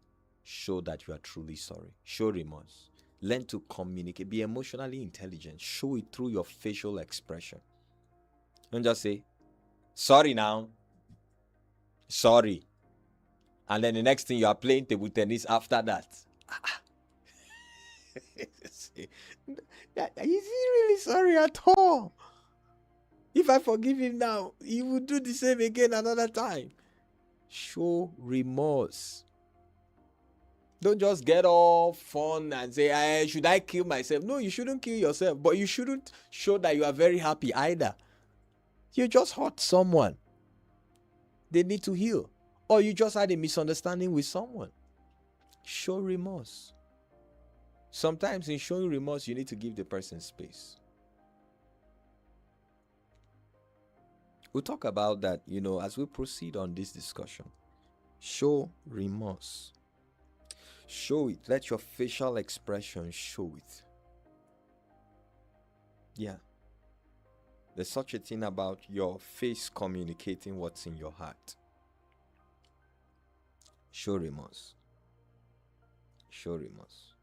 show that you are truly sorry. Show remorse. Learn to communicate. Be emotionally intelligent. Show it through your facial expression. Don't just say, sorry now. Sorry. And then the next thing you are playing table tennis after that. Is he really sorry at all? If I forgive him now, he will do the same again another time. Show remorse. Don't just get all fun and say, should I kill myself? No, you shouldn't kill yourself. But you shouldn't show that you are very happy either. You just hurt someone. They need to heal. Or you just had a misunderstanding with someone. Show remorse. Sometimes in showing remorse, you need to give the person space. We'll talk about that, as we proceed on this discussion. Show remorse. Show it. Let your facial expression show it. Yeah. There's such a thing about your face communicating what's in your heart. Show remorse. Show remorse.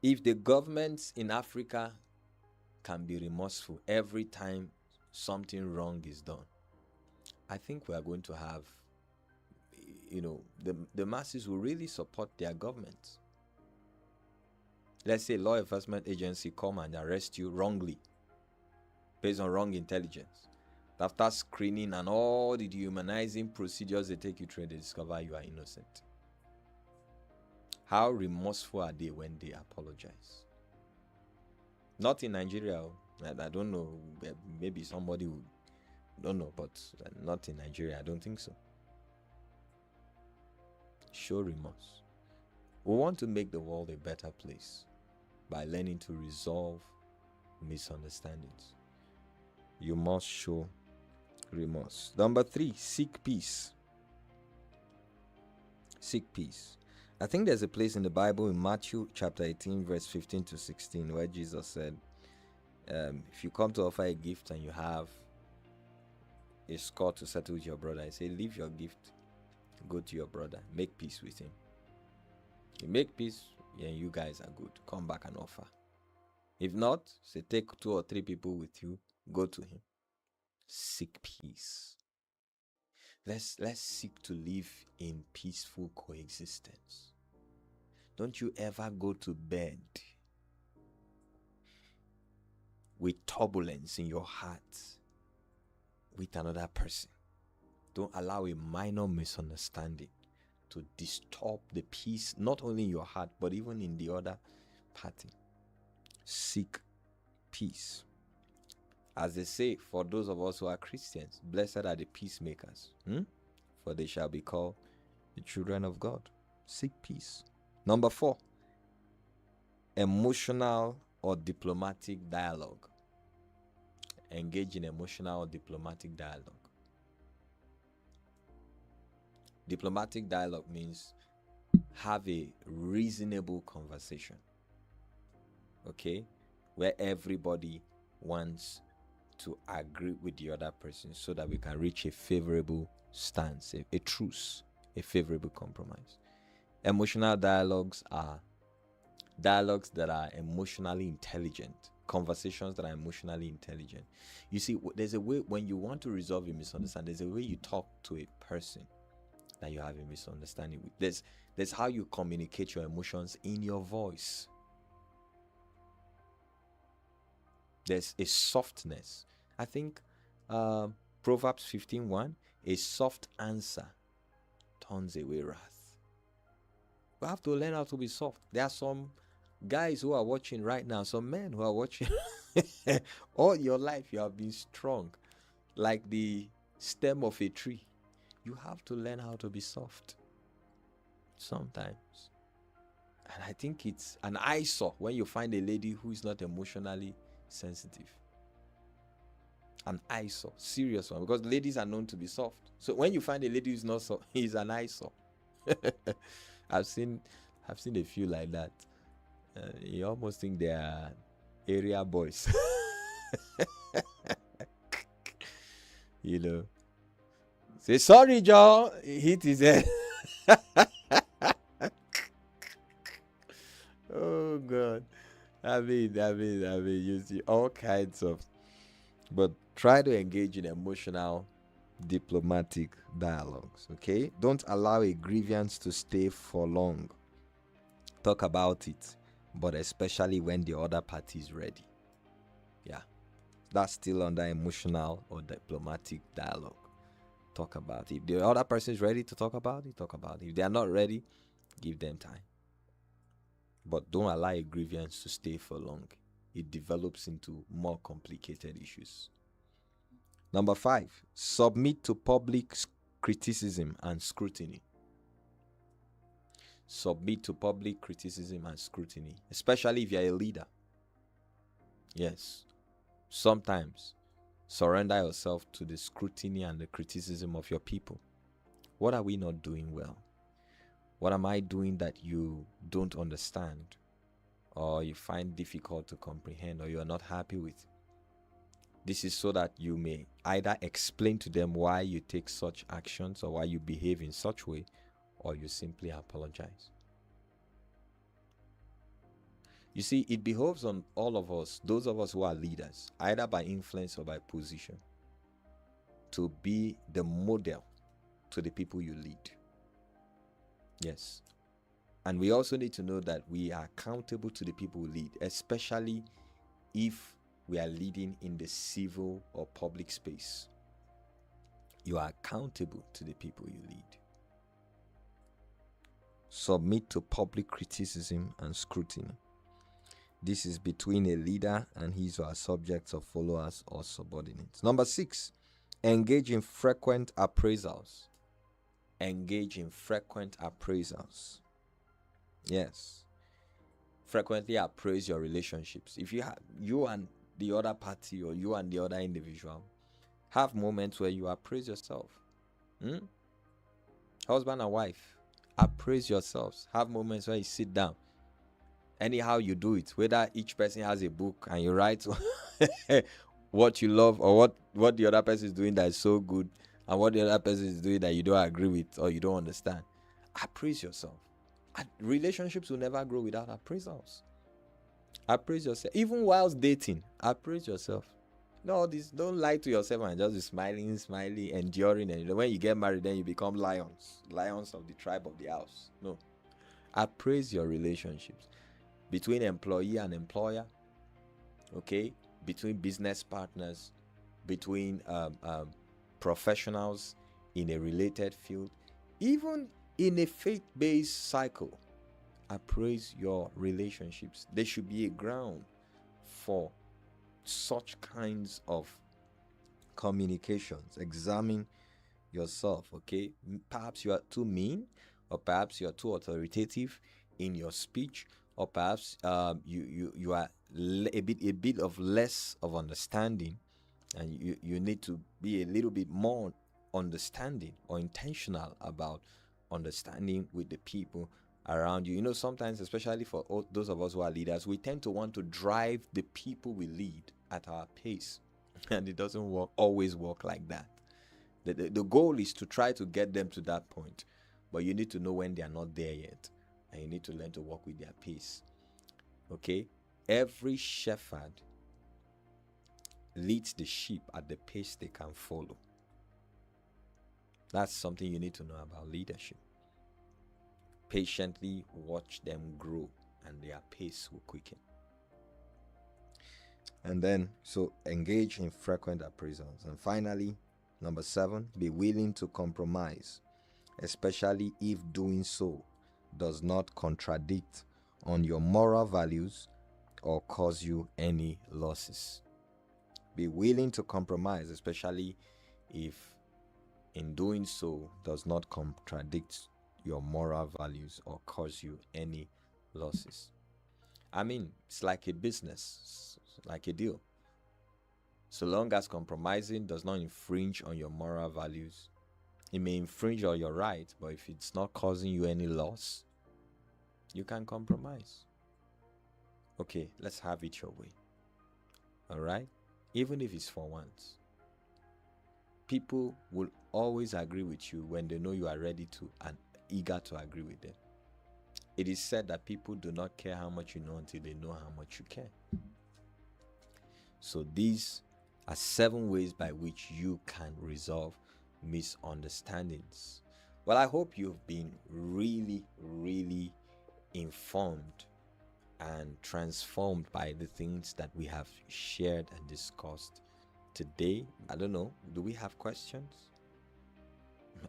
If the governments in Africa can be remorseful every time something wrong is done, I think we are going to have, the masses will really support their governments. Let's say law enforcement agency come and arrest you wrongly, based on wrong intelligence. After screening and all the dehumanizing procedures they take you through, they discover you are innocent. How remorseful are they when they apologize? Not in Nigeria. I don't know. Maybe somebody would. Don't know, but not in Nigeria. I don't think so. Show remorse. We want to make the world a better place by learning to resolve misunderstandings. You must show remorse. Number 3, seek peace. Seek peace. I think there's a place in the Bible in Matthew chapter 18 verse 15 to 16 where Jesus said, if you come to offer a gift and you have a score to settle with your brother, I say, leave your gift, go to your brother, make peace with him. You make peace, and you guys are good. Come back and offer. If not, say take 2 or 3 people with you, go to him. Seek peace. Let's seek to live in peaceful coexistence. Don't you ever go to bed with turbulence in your heart with another person. Don't allow a minor misunderstanding to disturb the peace, not only in your heart, but even in the other party. Seek peace. As they say, for those of us who are Christians, blessed are the peacemakers, for they shall be called the children of God. Seek peace. Number 4, emotional or diplomatic dialogue. Engage in emotional or diplomatic dialogue. Diplomatic dialogue means have a reasonable conversation. Okay? Where everybody wants to agree with the other person so that we can reach a favorable stance, a truce, a favorable compromise. Emotional dialogues are dialogues that are emotionally intelligent, conversations that are emotionally intelligent. You see, there's a way when you want to resolve a misunderstanding, there's a way you talk to a person that you have a misunderstanding with. There's how you communicate your emotions in your voice. There's a softness. I think Proverbs 15:1, a soft answer turns away wrath. We have to learn how to be soft. There are some guys who are watching right now, some men who are watching. All your life you have been strong, like the stem of a tree. You have to learn how to be soft sometimes. And I think it's an eyesore when you find a lady who is not emotionally sensitive. An eyesore, serious one, because ladies are known to be soft. So when you find a lady who's not soft, he's an eyesore. I've seen a few like that. You almost think they are area boys. You know. Say sorry, John. He hit his head. you see all kinds of, but try to engage in emotional, diplomatic dialogues. Okay, don't allow a grievance to stay for long. Talk about it, but especially when the other party is ready. Yeah, that's still under emotional or diplomatic dialogue. Talk about it. If the other person is ready to talk about it, talk about it. If they are not ready, give them time. But don't allow a grievance to stay for long. It develops into more complicated issues. Number 5, submit to public criticism and scrutiny. Submit to public criticism and scrutiny, especially if you're a leader. Yes, sometimes surrender yourself to the scrutiny and the criticism of your people. What are we not doing well? What am I doing that you don't understand, or you find difficult to comprehend, or you are not happy with? This is so that you may either explain to them why you take such actions or why you behave in such way, or you simply apologize. You see, it behoves on all of us, those of us who are leaders, either by influence or by position, to be the model to the people you lead. Yes. And we also need to know that we are accountable to the people we lead, especially if we are leading in the civil or public space. You are accountable to the people you lead. Submit to public criticism and scrutiny. This is between a leader and his or her subjects or followers or subordinates. Number 6, engage in frequent appraisals. Engage in frequent appraisals. Yes. Frequently appraise your relationships. If you and the other party or you and the other individual have moments where you appraise yourself. Husband and wife, appraise yourselves. Have moments where you sit down. Anyhow you do it, whether each person has a book and you write what you love or what the other person is doing that is so good and what the other person is doing that you don't agree with or you don't understand. Appraise yourself. Relationships will never grow without appraisals. Appraise yourself. Even whilst dating, appraise yourself. No, don't lie to yourself and just be smiling, enduring, and when you get married, then you become lions of the tribe of the house. No. Appraise your relationships between employee and employer, okay, between business partners, between professionals in a related field, even in a faith-based cycle. Appraise your relationships. There should be a ground for such kinds of communications. Examine yourself, okay? Perhaps you are too mean, or perhaps you are too authoritative in your speech, or perhaps you are a bit of less of understanding, and you need to be a little bit more understanding or intentional about understanding with the people around you. You know, sometimes, especially for those of us who are leaders, we tend to want to drive the people we lead at our pace, and it doesn't always work like that. The goal is to try to get them to that point, but you need to know when they are not there yet, and you need to learn to walk with their pace. Okay? Every shepherd leads the sheep at the pace they can follow. That's something you need to know about leadership. Patiently watch them grow, and their pace will quicken. And then, so engage in frequent appraisals. And finally, number 7, be willing to compromise, especially if doing so does not contradict on your moral values or cause you any losses. Be willing to compromise, especially if in doing so does not contradict your moral values or cause you any losses. I mean, it's like a business, it's like a deal. So long as compromising does not infringe on your moral values, it may infringe on your rights, but if it's not causing you any loss, you can compromise. Okay, let's have it your way. All right? Even if it's for once. People will always agree with you when they know you are ready to and eager to agree with them. It is said that people do not care how much you know until they know how much you care. So these are 7 ways by which you can resolve misunderstandings. Well, I hope you've been really, really informed and transformed by the things that we have shared and discussed today. I don't know, do we have questions?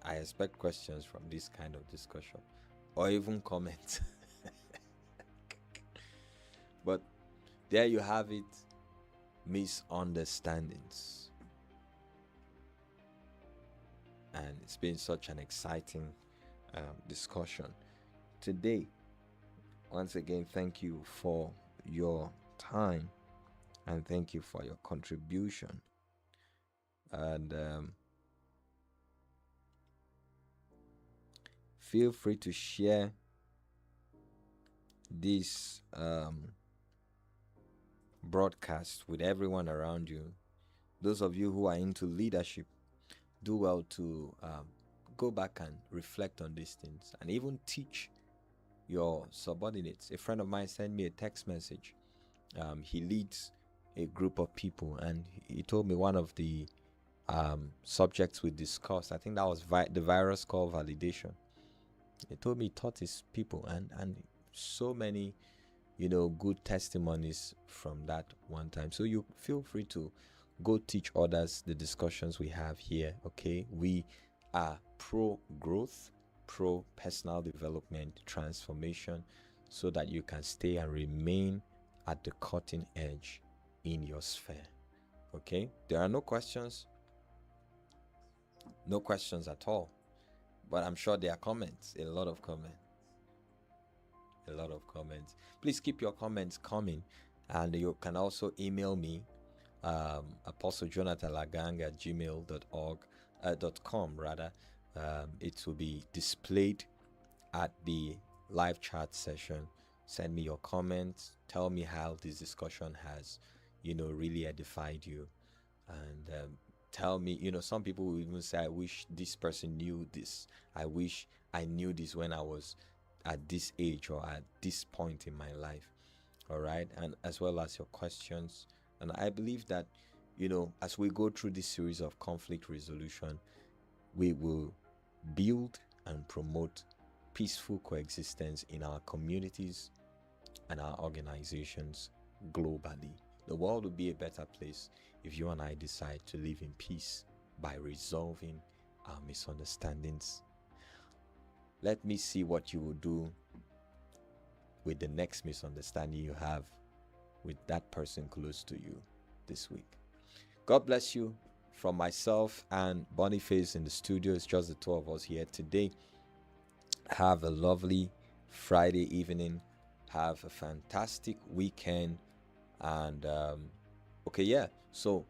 I expect questions from this kind of discussion, or even comments. But there you have it, misunderstandings. And it's been such an exciting discussion today. Once again, thank you for your time and thank you for your contribution. And feel free to share this broadcast with everyone around you. Those of you who are into leadership, do well to go back and reflect on these things and even teach your subordinates. A friend of mine sent me a text message. He leads a group of people, and he told me one of the subjects we discussed, I think that was the virus called validation. He told me he taught his people, and so many, good testimonies from that one time. So you feel free to go teach others the discussions we have here. Okay, we are pro growth, pro personal development, transformation, so that you can stay and remain at the cutting edge in your sphere. Okay, there are no questions at all, but I'm sure there are comments, a lot of comments. Please keep your comments coming, and you can also email me, apostlejonathanlagang at gmail.com. It will be displayed at the live chat session. Send me your comments, tell me how this discussion has really edified you, and tell me, some people will even say, I wish this person knew this, I wish I knew this when I was at this age or at this point in my life. All right, and as well as your questions. And I believe that as we go through this series of conflict resolution, we will build and promote peaceful coexistence in our communities and our organizations globally. The world will be a better place if you and I decide to live in peace by resolving our misunderstandings. Let me see what you will do with the next misunderstanding you have with that person close to you this week. God bless you. From myself and Boniface in the studio, it's just the two of us here today. Have a lovely Friday evening. Have a fantastic weekend. And so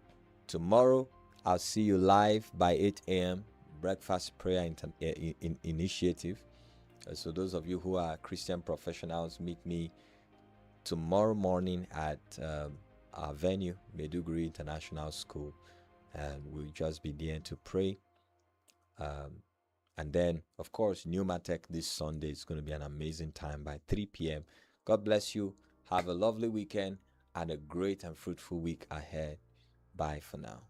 tomorrow I'll see you live by 8 a.m. breakfast prayer initiative. So those of you who are Christian professionals, meet me tomorrow morning at our venue, Maiduguri International School, and we'll just be there to pray. And then, of course, Pneumatech this Sunday is going to be an amazing time by 3 p.m. God bless you. Have a lovely weekend and a great and fruitful week ahead. Bye for now.